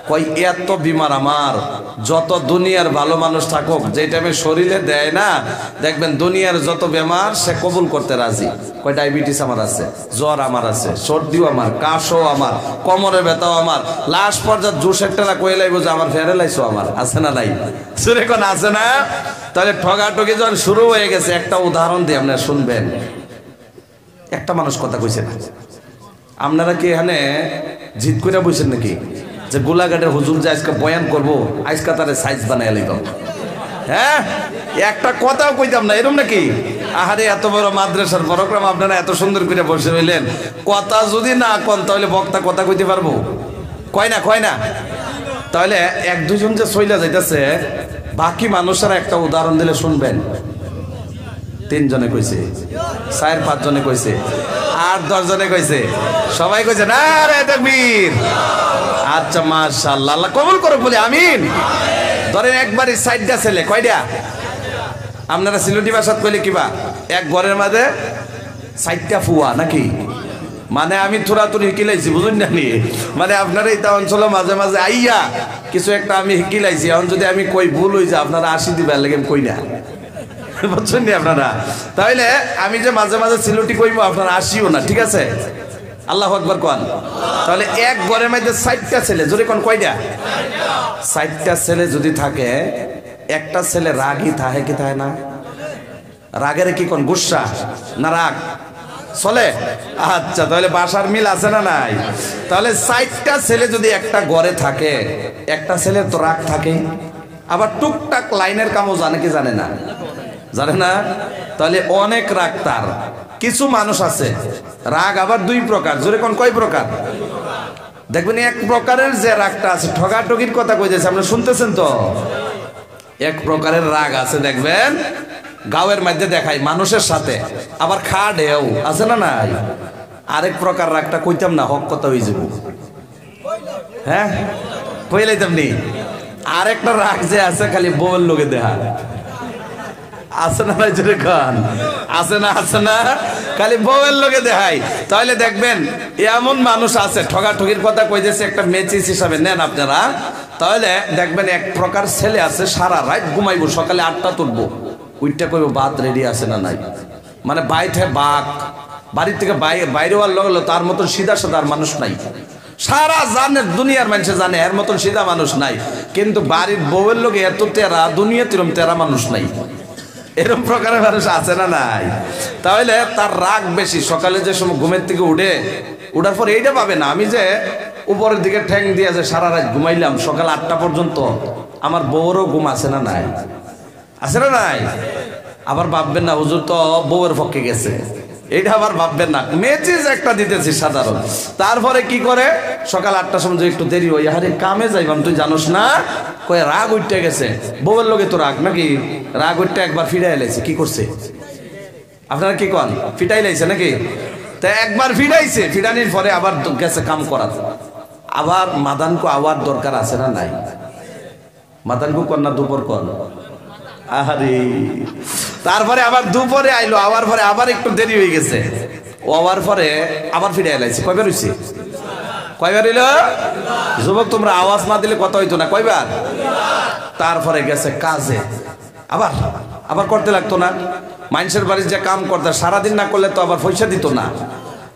কই এত বিমার আমার, যত দুনিয়ার ভালো মানুষ থাকুক, যে টাইমে শরীরে দেয় না, দেখবেন দুনিয়ার যত বেমার সে কবুল করতে রাজি। কই ডায়াবেটিস আমার আছে, জ্বর আমার আছে, সর্দিও আমার, কাশও আমার, কোমরে ব্যথাও আমার, লাস্ট পর্যায়ে জুস একটা কয়ে লাইব যে আমার ফেরালাইছো আমার, আছে না? নাই সুরে কোন, আছে না? তাহলে ঠগাঠগি যখন শুরু হয়ে গেছে, একটা উদাহরণ দিয়ে আপনারা শুনবেন। একটা মানুষ কথা কইছে না, আপনারা কি এখানে জিদ করে বসেন নাকি যে গোলাঘাটের হুজুর যে আজকে বয়ান করবো, আজকে তারে সাইজ বানাই লিখব? হ্যাঁ, একটা কথাও কইতাম না, এরকম নাকি? আহারে এত বড় মাদ্রাসার প্রোগ্রাম, আপনারা এত সুন্দর করে বসে রইলেন, কথা যদি না কন তাহলে বক্তা কথা কইতে পারবো? কয় না? তাহলে 1-2 জন যে চইলা যাইতেছে, বাকি মানুষেরা একটা উদাহরণ দিলে শুনবেন। 3 জনে কইছে, 4-5 জনে কইছে, 8-10 জনে কইছে, সবাই কইছে না রে তাকবীর। আচ্ছা মাশাআল্লাহ, আল্লাহ কবুল করুক বলি আমিন। ধরেন একবারই 60টা ছেলে, কয়টা? আপনারা সিলেটি ভাষাত কইলে কিবা, এক ঘরের মাঝে 60টা ফুয়া নাকি? মানে আমি থোড়াতুরি হিকিলাইছি বুঝুন না নি, মানে আপনার এই অঞ্চলে মাঝে মাঝে আইয়া কিছু একটা আমি হিকিলাইছি, এখন যদি আমি কই ভুল হই যে আপনারা 80 দিবার লাগে কই না, বুঝছেন নি আপনারা? তাহলে আমি যে মাঝে মাঝে সিলুটি কইবো আপনারা 80ও না, ঠিক আছে? আল্লাহু আকবার কোন। তাহলে এক ঘরের মধ্যে 60টা ছেলে, জোরে কোন কয়টা? 60টা ছেলে যদি থাকে, একটা ছেলে রাগই থাকে কি থাকে না? রাগের কি কোন গুসা না রাগ চলে? আচ্ছা, তাহলে বাসার মিল আছে না নাই? তাহলে 60টা ছেলে যদি একটা ঘরে থাকে, একটা ছেলের তো রাগ থাকে, আবার টুকটাক লাইনের কামও জানে কি জানে না? জানে না? তাহলে অনেক রাগ তার। কিছু মানুষ আছে রাগ আবার দুই প্রকার, জোরে কোন কয় প্রকার? দেখবেন এক প্রকারের যে রাগটা আছে, ঠগাঠগির কথা কইতেছে, আপনারা শুনতেছেন তো? এক প্রকারের রাগ আছে দেখবেন গাঁয়ের মধ্যে দেখায় মানুষের সাথে, আবার খাড়েও আছে না নাই? আরেক প্রকার রাগটা কইতাম না, হক কথা হয়ে যাব, হ্যাঁ কইলাইতাম নি। আরেকটা রাগ যে আছে খালি বউয়ের লোকে দেখা, আছে না ভাই? জোরে খান, আছে না? আছে না? খালি বউয়ের লোকে দেখাই। তাহলে দেখবেন এমন মানুষ আছে, ঠগাঠগির কথা কইতেছে একটা মেচিস হিসাবে নেন আপনারা। তাহলে দেখবেন এক প্রকার ছেলে আছে সারা রাত ঘুমাইবো, সকালে 8টা তুলবো, উইটটা কইবো ভাত রেডি আছে না নাই, মানে বাইরে বাঘ বাড়ির থেকে বাইরে হওয়ার লগে লগে তার মতন সিধা সাদার মানুষ নাই। সারা জানে দুনিয়ার মানুষ জানে এর মতন সিধা মানুষ নাই, কিন্তু বাড়ির বউয়ের লোকে এত তেরা, দুনিয়াতে এরকম তেরা মানুষ নাই। এরকম প্রকারের মানুষ আছে না নাই? তাহলে তার রাগ বেশি। সকালে যে সময় ঘুমের থেকে উঠার পর এইটা পাবে না, আমি যে উপরের দিকে ঠ্যাং দিয়ে যে সারা রাত ঘুমাইলাম সকাল 8টা পর্যন্ত, আমার বউরও ঘুম আছে না নাই? আছে না নাই? আবার ভাববেন না হুজুর তো বউয়ের পক্ষে গেছে, এইটা আবার ভাববেন না, মেচিজ একটা দিতেছি সাধারণ। তারপরে কি করে সকাল 8টার সময় একটু দেরি হই, আরে কামে যাইবাম তুই জানোস না, কয়ে রাগ উঠতে গেছে, বউয়ের লোকে তো রাগ নাকি? রাগ উঠতে একবার ফিরাই লাইছে, কি করছে আপনারা কি কন? ফিটাই লাইছে নাকি? তা একবার ফিরাইছে, ফিরানির পরে আবার গেছে কাম করা, আবার মাদানকো আওয়ার দরকার আছে না নাই? মাদানকো কর না দুপুর কর, আরে তারপরে আবার দুপুরে আইলো, আবার পরে আবার একটু দেরি হয়ে গেছে, ও আবার পরে আবার ফিরে আইলাইছে। কয়বার হইছে? কয়বার হইল? যুবক তোমরা আওয়াজ না দিলে কথা হইতো না, কয়বার? তারপরে গেছে কাজে, আবার আবার করতে লাগতো না, মানুষের বাড়ির যে কাম করতে সারাদিন না করলে তো আবার পয়সা দিত না,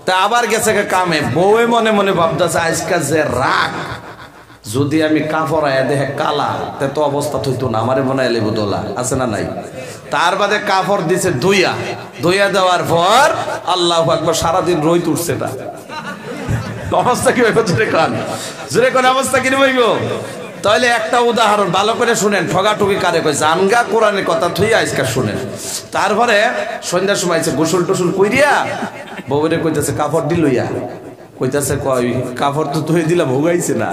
তা আবার গেছে কামে। বউয়ে মনে মনে ভাবতেছে আজকে যে রাগ, যদি আমি কাপড় আয়া দেখে কালা তে তো অবস্থা হইতো না, আমারে মনে এলে বুদলা আছে না নাই? তার বাদে কাপড় দিছে ধুইয়া দেওয়ার পর আল্লাহু আকবার, সারাদিন রোদ উঠছে না, অবস্থা কি হইব? জোরে কোন অবস্থা কি হইব? তাহলে একটা উদাহরণ ভালো করে শুনেন, ঠগাঠগি কারে কইছে, আনগা কোরআনের কথা থইয়া আজকাল শুনেন। তারপরে সন্ধ্যার সময় গোসল টোসল কইরিয়া বউরে কইতেছে কাপড় দিলইয়া, কইতেছে কই কাপড় তো ধুয়ে দিলাম, ভোগাইছে না।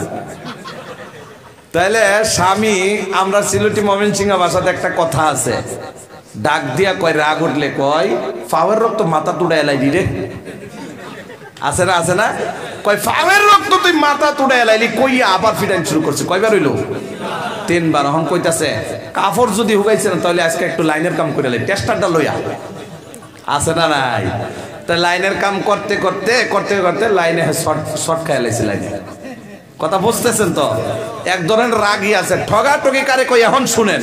তাইলে স্বামী, আমরা সিলেটি ময়মনসিংহ ভাষাতে একটা কথা আছে, ডাক দিয়া কয় রাগ উঠলে কয় ফাওয়ার রক্ত মাথা তুড়া এলাই রে, আছে না? আছে না? কয় ফাওয়ার রক্ত তুই মাথা তুড়া এলাইলি, কইয়া আবার ফিটাইন শুরু করছে। কয়বার হইলো? 3বার। এখন কইতাছে কাপড় যদি হুগাইছে না তাহলে আজকে একটু লাইনের কাম করে লাই, টেস্টারটা লইয়া, আছে না নাই? তা লাইনের কাম করতে করতে করতে করতে লাইনে শর্ট খাই লাইছে। লাইনে কথা বুঝতেছেন তো? এক ধরনের রাগই আছে, ঠগাঠগি কারে কই এখন শুনেন।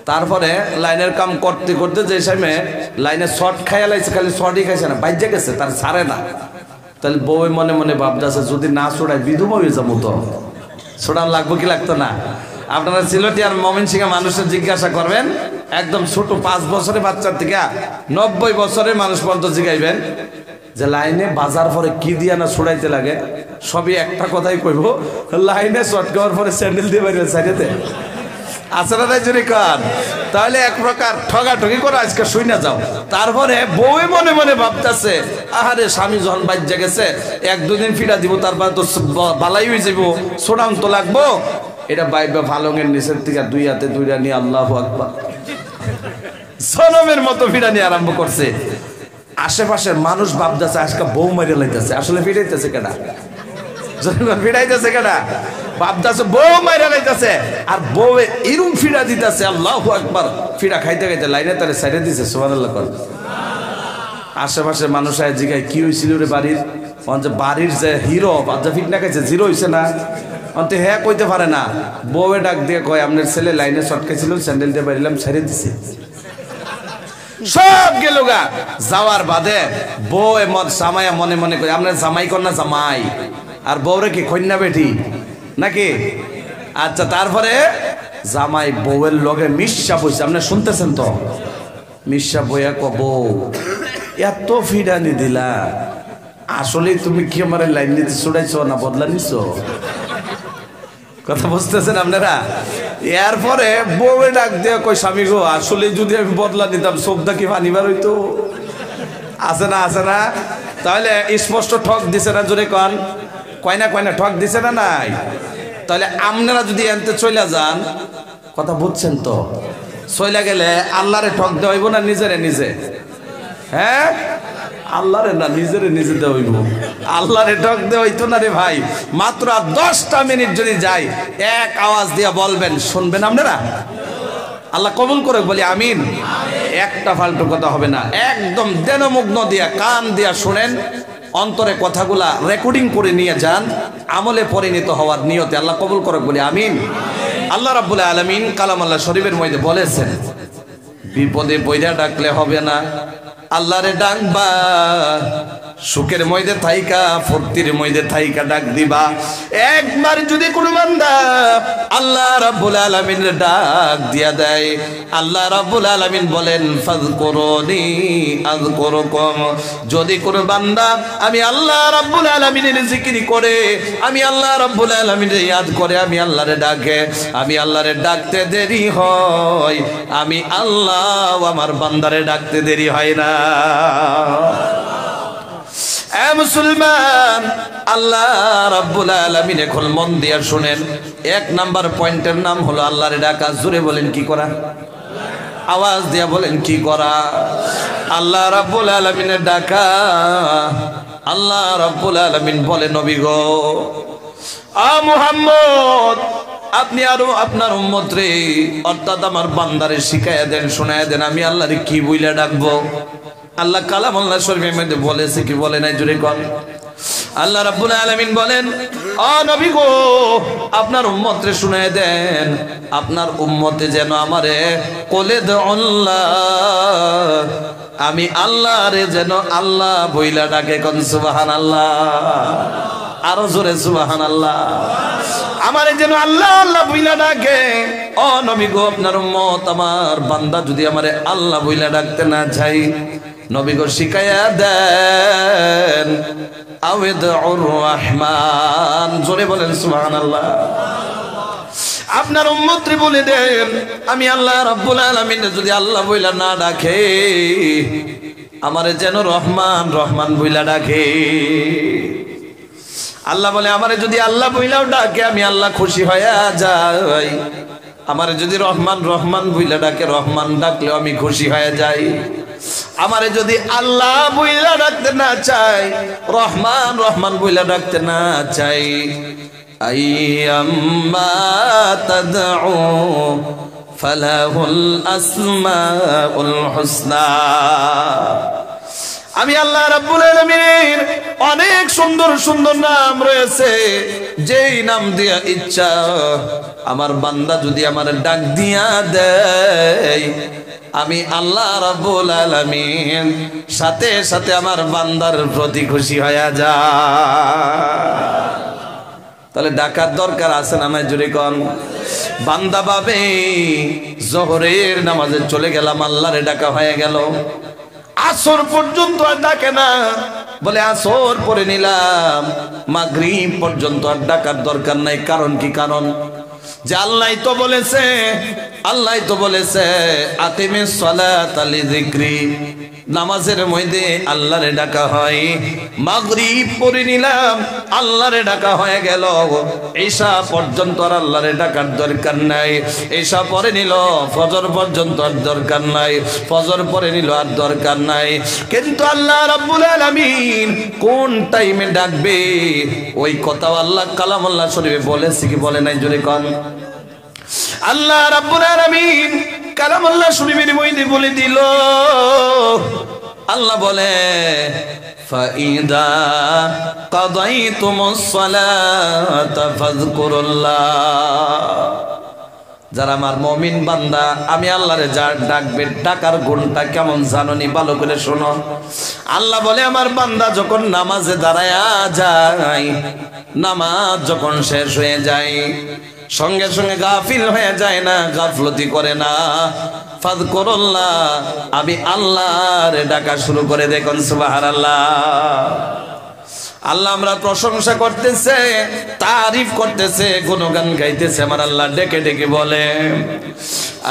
তারপরে লাইনের কাম করতে করতে যে সময় লাইনে শর্ট খাইয়া লাইছে, খালি শর্টই খাইছে না, বাইজে গেছে, তার ছাড়ে না। তাহলে বউ মনে মনে ভাবতেছে যদি না ছোড়ায় বিধবা হয়ে যাবো, তো ছোড়ান লাগবো কি লাগতো না? আপনারা সিলেটি আর ময়মনসিংহ মানুষের জিজ্ঞাসা করবেন, একদম ছোট 5 বছরের বাচ্চার থেকে 90 বছরের মানুষ পর্যন্ত জিগাইবেন যে লাইনে বাজার পরে কি দিয়া না ছড়াইতে লাগে, সবই একটা কথাই কইব, লাইনে শর্ট খাওয়ার পরে স্যান্ডেল দিয়ে বাইরে সাইডেতে, আছে না তাই জন্য কান? তাহলে এক প্রকার ঠগাঠগি করে আজকে শুই না যাও। তারপরে বউয়ে মনে মনে ভাবতেছে আহারে স্বামী যখন বাজ্যা গেছে 1-2 দিন ফিরা দিব, তারপর তো বালাই হয়ে যাবো, ছোড়ান তো লাগবো। এটা বাইবা ফালঙের নিচের থেকে 2 হাতে 2টা নিয়ে আল্লাহু আকবার সনমের মতো ফিরানি আরম্ভ করছে। আশেপাশের মানুষ ভাবতেছে আজকে বউ মারিয়া লাইতেছে, আসলে ফিরাইতেছে কেডা? ফিরাইতেছে কেডা? ভাবতেছে বউ মারিয়া লাইতেছে, আর বউ এরকম ফিরা দিতেছে, আল্লাহু আকবার। ফিরা খাইতে খাইতে লাইনে তারে সাইডে দিছে, সুবহানাল্লাহ। আশেপাশের মানুষ জিগায় কি হয়েছিল রে বাড়ির? যে বাড়ির যে হিরো বাচ্চা ফিট না খাইছে জিরো হয়েছে না অন্তে হ্যাঁ কইতে পারে না বউয়ে ডাক দিয়ে কয় আপনার ছেলে লাইনে চটকেছিল স্যান্ডেল দিয়ে বেরিলাম ছেড়ে দিছে সব গেল গা যাওয়ার বাদে বউ এমন জামাইয়া মনে মনে কই আপনার জামাই কর না জামাই আর বউরে কি কন্যা বেটি নাকি আচ্ছা তারপরে জামাই বউয়ের লগে মিশা বইছে আপনি শুনতেছেন তো মিশা বইয়া ক বউ এত ফিডানি দিলা আসলে তুমি কি আমার লাইন নিতে ছুড়াইছো না বদলা নিছো কথা বুঝতেছেন আপনারা এরপরে বউয়ে ডাক দিয়ে কই স্বামী গো আসলে যদি আমি বদলা নিতাম সবদা কি ফানিবার হইতো আছে না তাহলে স্পষ্ট ঠক দিছে না জোরে কন কয়না ঠক দিছে না নাই তাহলে আপনারা যদি এনতে চলে যান কথা বুঝছেন তো চলে গেলে আল্লাহরে ঠক দেওয়া হইব না নিজেরে নিজে হ্যাঁ আল্লাহরে না নিজেরে নিজে দেওয়া হইব আল্লাহরে ঠক দেওয়া হইতো না রে ভাই মাত্র 10টা মিনিট যদি যাই এক আওয়াজ দিয়া বলবেন শুনবেন আপনারা আল্লাহ কবুল করে বলি আমিন একটা ফালতু কথা হবে না একদম দেনমগ্ন দিয়া কান দিয়া শুনেন অন্তরে কথাগুলা রেকর্ডিং করে নিয়ে যান আমলে পরিণত হওয়ার নিয়তে আল্লাহ কবুল করে বলি আমিন আল্লাহ রাব্বুল আলামিন কালাম আল্লাহ শরীফের মধ্যে বলেছেন বিপদে পয়দা ডাকলে হবে না আল্লাহরে ডাকবা সুখের মধ্যে থাইকা ফুর্তির মধ্যে থাইকা ডাক দিবা একবার যদি কোনো বান্দা আল্লাহ রাব্বুল আলামিনের ডাক দিয়া দেয় আল্লাহ রাব্বুল আলামিন বলেন ফাযকুরুনি আযকুরুকুম যদি কোনো বান্দা আমি আল্লাহ রাব্বুল আলামিনের জিকির করে আমি আল্লাহ রাব্বুল আলামিনের ইয়াদ করে আমি আল্লাহরে ডাকে আমি আল্লাহরে ডাকতে দেরি হয় আমি আল্লাহ আমার বান্দারে ডাকতে দেরি হয় না মুসলমান আল্লাহ রাব্বুল আলামিন এখন মন দিয়া শুনেন এক নাম্বার পয়েন্টের নাম হলো আল্লাহরে ডাকা জোরে বলেন কি করা আওয়াজ দিয়া বলেন কি করা আল্লাহ রাব্বুল আলামিনের ডাকা আল্লাহ রাব্বুল আলামিন বলে নবী গো মুহাম্মদ আপনি আরো আপনার উম্মত রে অর্থাৎ আমার বান্দারে শিখাইয়া দেন শোনায়া দেন আমি আল্লাহরে কি বইলা ডাকবো আল্লাহ কালাম আল্লাহ শরীফের মধ্যে বলেছে কি বলে নাই জোরে কর আল্লাহ রাব্বুল আলামিন বলেন ও নবী গো আপনার উম্মতরে শুনায় দেন আপনার উম্মতে যেন আমারে কোলে আল্লাহ আমি আল্লাহরে যেন আল্লাহ বইলা ডাকে কোন সুবহানাল্লাহ আরো জোরে সুবহানাল্লাহ আমারে যেন আল্লাহ আল্লাহ বইলা ডাকে ও নবী গো আপনার উম্মত আমার বান্দা যদি আমারে আল্লাহ বইলা ডাকতে না চাই নবী গো শিখায়া দেন আউযুর রহমান জোরে বলেন সুবহানাল্লাহ আপনার উম্মতরে বলে দেন আমি আল্লাহ রাব্বুল আলামিন যদি আল্লাহ বইলা না ডাকে আমারে যেন রহমান রহমান বইলা ডাকে আল্লাহ বলে আমারে যদি আল্লাহ বইলাও ডাকে আমি আল্লাহ খুশি হয়ে যাই আমারে যদি রহমান রহমান বইলা ডাকে রহমান ডাকলেও আমি খুশি হয়ে যাই আমারে যদি আল্লাহ বইলা ডাকতে না চাই রহমান রহমান বইলা ডাকতে না চাই আইয়াম্মা তাদউ ফালাহুল আসমাউল হুসনা আমি আল্লাহ রাব্বুল আলামিন অনেক সুন্দর সুন্দর নাম রয়েছে যেই নাম দিয়া ইচ্ছা আমার বান্দা যদি আমার ডাক দিয়া দেয় আমি আল্লাহ রাব্বুল আলামিন সাথে সাথে আমার বান্দার প্রতি খুশি হয়ে যায় তাহলে ডাকার দরকার আছে না নাই জোরে কোন বান্দা ভাবে জোহরের নামাজে চলে গেলাম আল্লাহরে ডাকা হয়ে গেল আসর পর্যন্ত আর ডাকে না বলে আসর পরে নিলাম মাগরিব পর্যন্ত আর ডাকার দরকার নাই কারণ কি কারণ যে আল্লাহই তো বলেছে আকিমিস সালাতা লিযিকরি নামাজের মধ্যে আল্লাহরে ডাকা হয় মাগরিব পড়ে নিলাম আল্লাহরে ডাকা হয়ে গেল ঈশা পর্যন্ত আর আল্লাহরে ডাকার দরকার নাই ঈশা পড়ে নিল ফজর পর্যন্ত আর দরকার নাই ফজর পড়ে নিল আর দরকার নাই কিন্তু আল্লাহ রাব্বুল আলামিন কোন টাইমে ডাকবে ওই কথা আল্লাহ কালাম আল্লাহ শরীফে বলেছে কি বলে নাই জোরে কোন আল্লাহ রাব্বুল আলামিন কালাম আল্লাহ শরীফের মধ্যে বলে দিল আল্লাহ বলে ফাইদা কাদাইতুমুস সালাতা ফাযকুরুল্লাহ, যারা আমার মুমিন বান্দা আমি আল্লাহরে যার ডাকবে ডাকার গুণটা কেমন জানোনি ভালো করে শোনো। আল্লাহ বলে আমার বান্দা যখন নামাজে দাঁড়ায়া যায়, নামাজ যখন শেষ হয়ে যায় সঙ্গে সঙ্গে গাফিল হয়ে যায় না, গাফলতি করে না, ফাযকুরুল্লাহ আমি আল্লাহরে ডাকা শুরু করে দেখুন সুবহানাল্লাহ। আল্লাহ আমরা প্রশংসা করতেছে, তারিফ করতেছে, গুণগান গাইতেছে আমার আল্লাহ ডেকে ডেকে বলে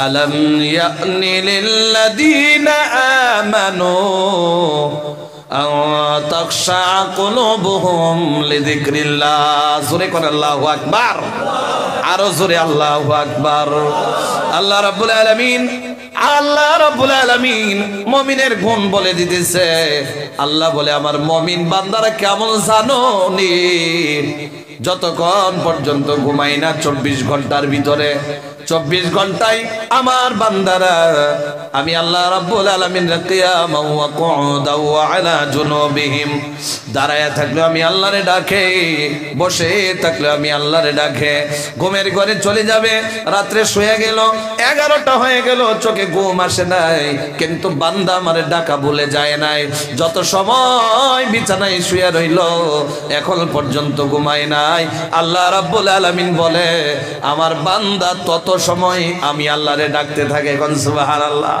আলাম ইয়ানি লিল্লাযীনা আমানু আও তাখশা কুলুবুহুম লিযিকরিল্লাহ। জোরে কোন আল্লাহু আকবার, আরো জোরে আল্লাহু আকবার। আল্লাহ রাব্বুল আলামিন মুমিনের গুণ বলে দিতেছে। আল্লাহ বলে আমার মুমিন বান্দারা কেমন জানো নি, যতক্ষণ পর্যন্ত ঘুমাই না 24 ঘন্টার ভিতরে 24 ঘন্টায় আমার বান্দারা আমি আল্লাহ রাব্বুল আলামিন কিয়ামা ওয়া কুউদা ওয়া আলা জুনুবিহিম, দাঁড়ায়া থাকলে আমি আল্লাহরে ডাকে, বসে থাকলে আমি আল্লাহরে ডাকে। ঘুমের ঘরে চলে যাবে, রাত্রে শুয়ে গেল 11টা হয়ে গেল, চোখে ঘুম আসে নাই, কিন্তু বান্দা আমারে ডাকা ভুলে যায় নাই। যত সময় বিছানায় শুয়ে রইল এখন পর্যন্ত ঘুমায় নাই, আল্লাহ রাব্বুল আলামিন বলে আমার বান্দা তত সময় আমি আল্লাহরে ডাকতে থাকে। এখন সুবহানাল্লাহ,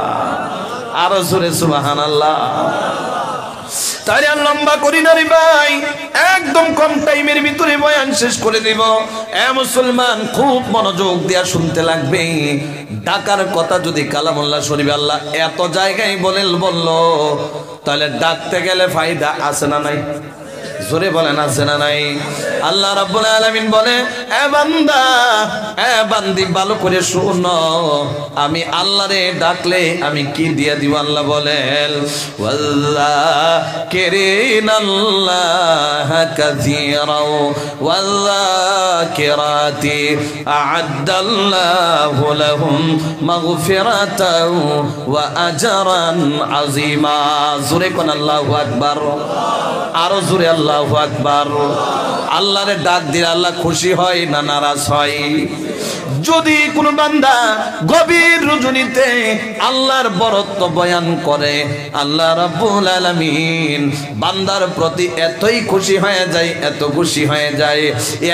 আরো জোরে সুবহানাল্লাহ। তাই আর লম্বা করি না রে ভাই, একদম কম টাইমের ভিতরে বয়ান শেষ করে দিব। এ মুসলমান খুব মনোযোগ দিয়া শুনতে লাগবে। ডাকার কথা যদি কালামুল্লাহ শরীফে আল্লাহ এত জায়গায় বললো, তাহলে ডাকতে গেলে ফায়দা আছে না নাই? জোরে বলেন আছে না নাই? আল্লাহ রাব্বুল আলামিন বলে এ বান্দা এ বান্দি ভালো করে শুনো, আমি আল্লাহরে ডাকলে আমি কি দিয়া দিব? আল্লাহ বলেন ওয়াল্লাকিরিনাল্লাহ কাসীরা ওয়াল্লাকিরাতি আ'আদ্দাল্লাহু লাহুম মাগফিরাতাও ওয়া আজরান আযীমা। জোরে কোন আল্লাহু আকবার, আরো জোরে আল্লাহু আকবার। আল্লাহরে ডাক দিলে আল্লাহ খুশি হয় না নারাজ হয়? যদি কোন বান্দা গভীর রজনীতে আল্লাহর বরত্ব বয়ান করে, আল্লাহ রাব্বুল আলামিন বান্দার প্রতি এতই খুশি হয়ে যায়, এত খুশি হয়ে যায়,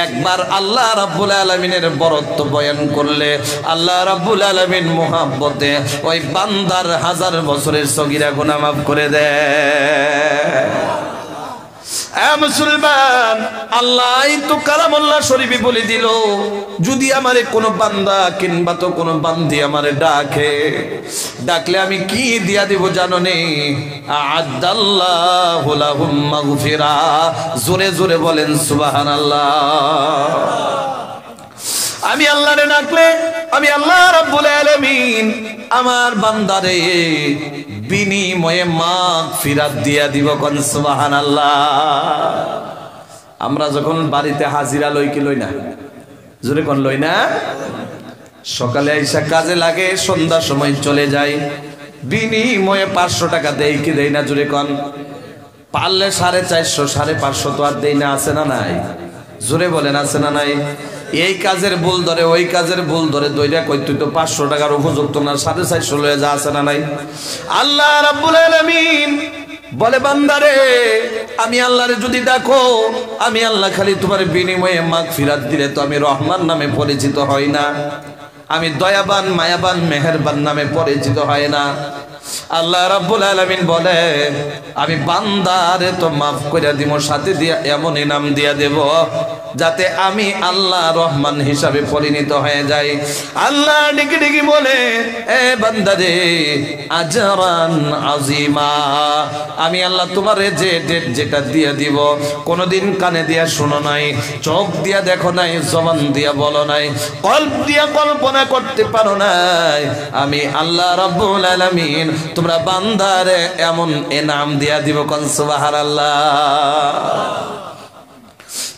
একবার আল্লাহ রাব্বুল আলামিনের বরত্ব বয়ান করলে আল্লাহ রাব্বুল আলামিন মুহাব্বতে ওই বান্দার 1000 বছরের সগীরা গুনাহ মাফ করে দেয়। মুসলমান আল্লাহ তো কালামুল্লাহ শরীফে বলে দিল, যদি আমারে কোনো বান্দা কিংবা তো কোনো বান্দি আমারে ডাকলে আমি কি দিয়া দেব জানো নে? আ'আদ্দাল্লাহু লাহুম মাগফিরা। জোরে জোরে বলেন সুবহানাল্লাহ। আমি আল্লাহরে ডাকলে আমি আল্লাহ রাব্বুল আলামিন আমার বান্দারে বিনিময়ে মাগফিরাত দিয়া দিব। কোন সুবহানাল্লাহ। আমরা যখন বাড়িতে হাজিরা লই কি লই না? জোরে কোন লই না? সকালে আইসা কাজে লাগে, সন্ধ্যার সময় চলে যায়, বিনিময়ে 500 টাকা দেই কি দেই না? জোরে কোন। পারলে 450 550 তো আর দেই না, আছে না নাই? জোরে বলেন আছে না নাই? এই কাজের ভুল ধরে ওই কাজের ভুল ধরে দইটা কই তুই তো 500 টাকার উপযুক্ত না, 450 লয়ে যা, আছে না নাই? আল্লাহ রাব্বুল আলামিন বলে বান্দারে আমি আল্লাহরে যদি ডাকো, আমি আল্লাহ খালি তোমার বিনিময়ে মাগফিরাত দিলে তো আমি রহমান নামে পরিচিত হই না, আমি দয়াবান মায়াবান মেহেরবান নামে পরিচিত হয় না। আল্লাহ রাব্বুল আলামিন বলে আমি বান্দারে তো মাফ করে দিব, সাথে দিয়া এমন ইনাম দিয়া দেব যাতে আমি আল্লাহ রহমান হিসাবে পরিণত হয়ে যাই। আল্লাহ ডেকে ডেকে বলে এ বান্দারে আজরান আযীমা, আমি আল্লাহ তোমারে যে ডেট যেটা দিয়া দিব কোনোদিন কানে দিয়া শোনো নাই, চোখ দিয়া দেখো নাই, জবান দিয়া বলো নাই, কল্প দিয়া কল্পনা করতে পারো নাই, আমি আল্লাহ রাব্বুল আলামিন তোমরা বান্দারে এমন ইনাম দিয়া দিব। কোন সুবহানাল্লাহ।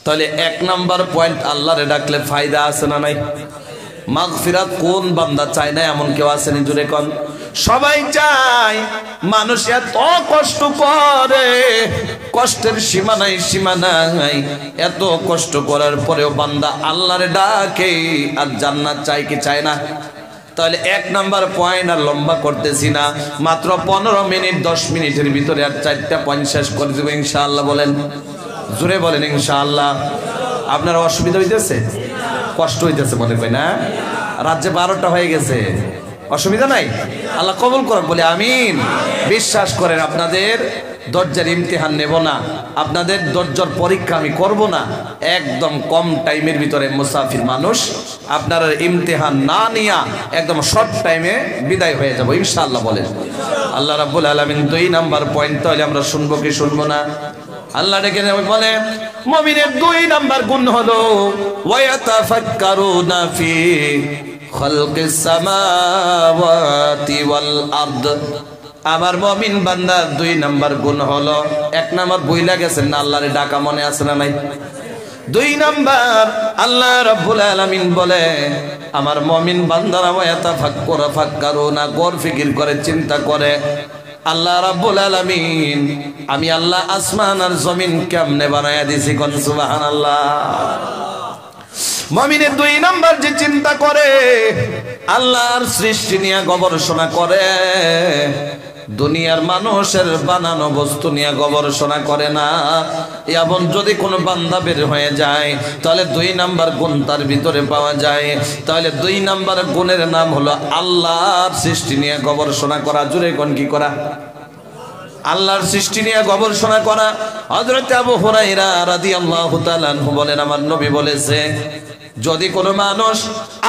তাহলে 1 নাম্বার পয়েন্ট, আল্লাহরে ডাকলে ফায়দা আছে না নাই? মাগফিরাত কোন বান্দা চায় না এমন কেউ আছে নি? জুড়ে কোন। সবাই চায় মানুষ এত কষ্ট করে, কষ্টের সীমা নাই, সীমা নাই। এত কষ্ট করার পরেও বান্দা আল্লাহর ডাকে আর জান্নাত চাই কি চায় না? তাহলে 1 নাম্বার পয়েন্ট আর লম্বা করতেছি না, মাত্র 15 মিনিট 10 মিনিটের ভিতরে আর 4টা পয়েন্ট শেষ করে দেব ইনশাআল্লাহ। বলেন, জোরে বলেন ইনশাআল্লাহ। আপনার অসুবিধা হইতেছে? কষ্ট হইতেছে মনে হয় না? রাজ্যে 12টা হয়ে গেছে, অসুবিধা নাই? আল্লাহ কবুল করুন, বলে আমিন। বিশ্বাস করেন আপনাদের ধৈর্যের ইমতিহান নেব না, আপনাদের ধৈর্যের পরীক্ষা আমি করব না। একদম কম টাইমের ভিতরে মুসাফির মানুষ, আপনার ইমতিহান না নিয়া একদম শর্ট টাইমে বিদায় হয়ে যাব ইনশাআল্লাহ। বলেন আল্লাহ রাব্বুল আলামিন 2 নাম্বার পয়েন্ট তাহলে আমরা শুনবো কি শুনবো না? আল্লাহ ডেকে বলে মুমিনের 2 নাম্বার গুণ হলো ওয়ায়াতাফাক্কারুনা ফি খালকিস সামাওয়াতি ওয়াল আরদ। আমার মুমিন বান্দার 2 নাম্বার গুণ হলো, 1 নাম্বার বইলা গেছেন না, আল্লাহর ডাকা মনে আছে না নাই? 2 নাম্বার আল্লাহ রাব্বুল আলামিন বলে আমার মুমিন বান্দারা ওয়ায়াতাফাক্কারুনা, গৌর ফিকির করে, চিন্তা করে আল্লাহ রাব্বুল আলামিন আমি আল্লাহ আসমান আর জমিন কেমনে বানায়া দিছি, কোন সুবহানাল্লাহ। মুমিনের 2 নাম্বার যে চিন্তা করে, আল্লাহর সৃষ্টি নিয়ে গবেষণা করে, দুনিয়ার মানুষের বানানো বস্তু নিয়ে গবেষণা করে না। এমন যদি কোনো বান্দা বের হয়ে যায় তাহলে 2 নাম্বার গুণ তার ভিতরে পাওয়া যায়। তাহলে 2 নাম্বার গুণের নাম হলো আল্লাহর সৃষ্টি নিয়ে গবেষণা করা। জোরে কোন কি করা? আল্লাহর সৃষ্টি নিয়ে গবেষণা করা। হযরত আবু হুরায়রা রাদিয়াল্লাহু তাআলা আনহু বলেন আমার নবী বলেছে যদি কোনো মানুষ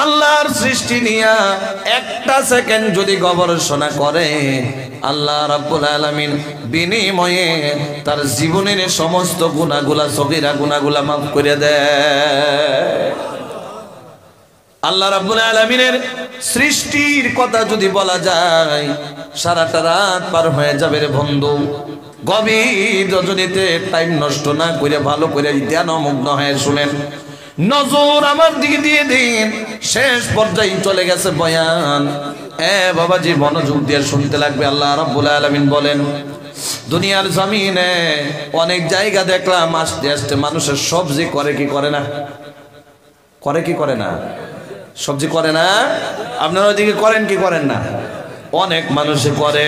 আল্লাহর সৃষ্টি নিয়ে 1টা সেকেন্ড যদি গবেষণা করে, আল্লাহ রাব্বুল আলামিন বিনিময়ে তার জীবনের সমস্ত গুনাহগুলা, সগীরা গুনাহগুলা মাফ করে দেয়। আল্লাহ রাব্বুল আলামিনের সৃষ্টির কথা যদি বলা যায় সারাটা রাত পার হয়ে যাবে রে বন্ধু। গভীর রজনীতে টাইম নষ্ট না করে ভালো করে ধ্যানমগ্ন হয়ে শুনেন, নজর আমার দিকে দিয়ে দিন। শেষ পর্যায়ে চলে গেছে বয়ান, বাবাজি মনোযোগ দিয়ে শুনতে লাগবে। আল্লাহ রাব্বুল আলামিন বলেন দুনিয়ার জমিনে অনেক জায়গা দেখলাম আস্তে আস্তে মানুষের সবজি করে কি করে না? করে কি করে না? সবজি করে না? আপনারা ওইদিকে করেন কি করেন না? অনেক মানুষে করে।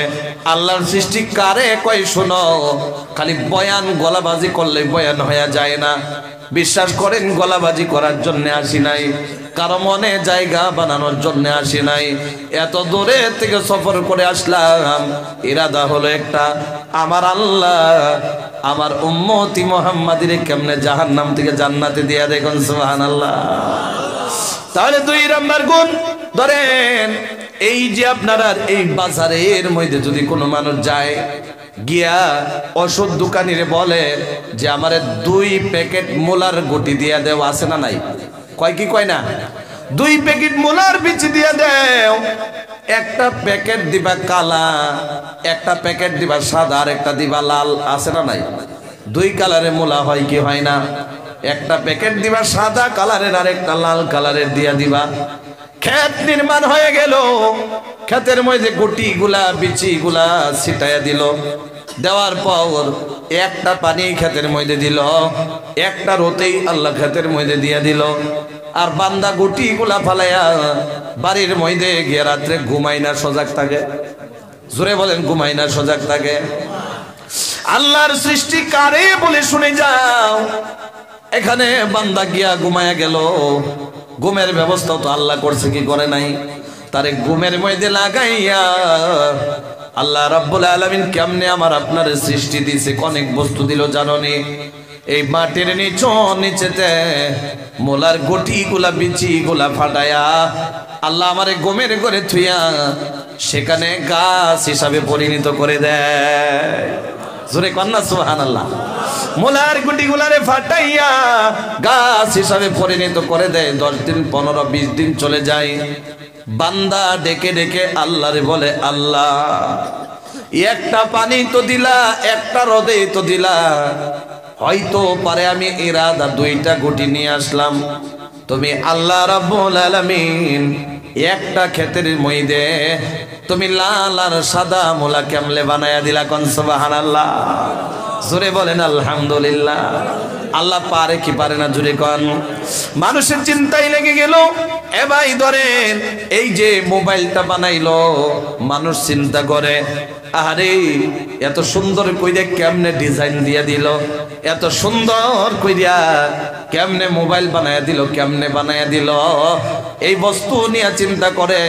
আল্লাহর সৃষ্টি কারে কয় শোনো, খালি বয়ান গলাবাজি করলে বয়ান হয়ে যায় না। বিশ্বাস করেন গলাবাজি করার জন্য আসি নাই, কারো মনে জায়গা বানানোর জন্য আসি নাই। এত দূরে থেকে সফর করে আসলাম, ইরাদা হলো একটা, আমার আল্লাহ আমার উম্মতি মুহাম্মাদিরে কেমনে জাহান্নাম থেকে জান্নাতে দিয়া দেখুন সুবহানাল্লাহ। তাহলে 2 নাম্বার গুণ ধরেন, এই যে আপনারা এই বাজারের মধ্যে যদি কোনো মানুষ যায় গিয়া ওষুধ দোকানিরে বলে যে আমারে 2 প্যাকেট মোলার গুটি দিয়া দেও, আছে না নাই? কয় কি কয় না? 2 প্যাকেট মোলার বিচি দিয়া দেও। একটা প্যাকেট দিবা কালা, একটা প্যাকেট দিবা সাদা, আর একটা দিবা লাল, আছে না নাই? 2 কালারের মোলা হয় কি হয় না? একটা প্যাকেট দিবা সাদা কালারের আর একটা লাল কালারের দিয়া দিবা। ক্ষেত নির্মাণ হয়ে গেল, ক্ষেতের মধ্যে গুটি গুলা বিচি গুলা ছিটাইয়া দিল। দেওয়ার পর একটা পানি ক্ষেতের মধ্যে দিল, একটা রোতেই আল্লাহ ক্ষেতের মধ্যে দিয়া দিল। আর বান্দা গুটি গুলা ফালাইয়া বাড়ির মধ্যে গিয়ে রাত্রে ঘুমাই না, সজাগ থাকে। জোরে বলেন, ঘুমাই না, সজাগ থাকে। আল্লাহর সৃষ্টি কারে বলে শুনে যাও। এখানে বান্দা গিয়া ঘুমায়া গেল, ঘুমের ব্যবস্থা তো আল্লাহ করছে কি করে নাই? তারে ঘুমের মধ্যে লাগাইয়া আল্লাহ রাব্বুল আলামিন কেমনে আমার আপনার সৃষ্টি দিয়েছে, অনেক বস্তু দিল জাননি। এই মাটির নিচেতে মোলার গুটি গুলা বিচি গুলা ফাটায়া আল্লাহ আমারে ঘুমের ঘরে থুইয়া সেখানে গাছ হিসাবে পরিণত করে দেয়। জোরে কন্যা সুবহানাল্লাহ। মোলার গুটি গুলারে ফাটাইয়া গাছ হিসাবে পরিণত করে দেয়। 10 দিন 15 20 দিন চলে যায়, বান্দা ডেকে ডেকে আল্লাহরে বলে আল্লাহ একটা পানি তো দিলা, একটা রোদে তো দিলা, হয়তো পারে আমি ইরাদা 2টা গুটি নিয়ে আসলাম, তুমি আল্লাহ রাব্বুল আলামিন একটা ক্ষেতের মধ্যে তুমি লাল আর সাদা মূলা কেমলে বানায়া দিলা কোন সুবহানাল্লাহ জোরে বলেন আলহামদুলিল্লাহ আল্লাহ পারে কি পারে না জোরে কোন মানুষের চিন্তায় লেগে গেল এ ভাই ধরেন এই যে মোবাইলটা বানাইলো মানুষ চিন্তা করে আরে এত সুন্দর কইরা কেমনে ডিজাইন দিয়া দিল এত সুন্দর কইরা কেমনে মোবাইল বানায়া দিল কেমনে বানায়া দিল এই বস্তু নিয়ে চিন্তা করে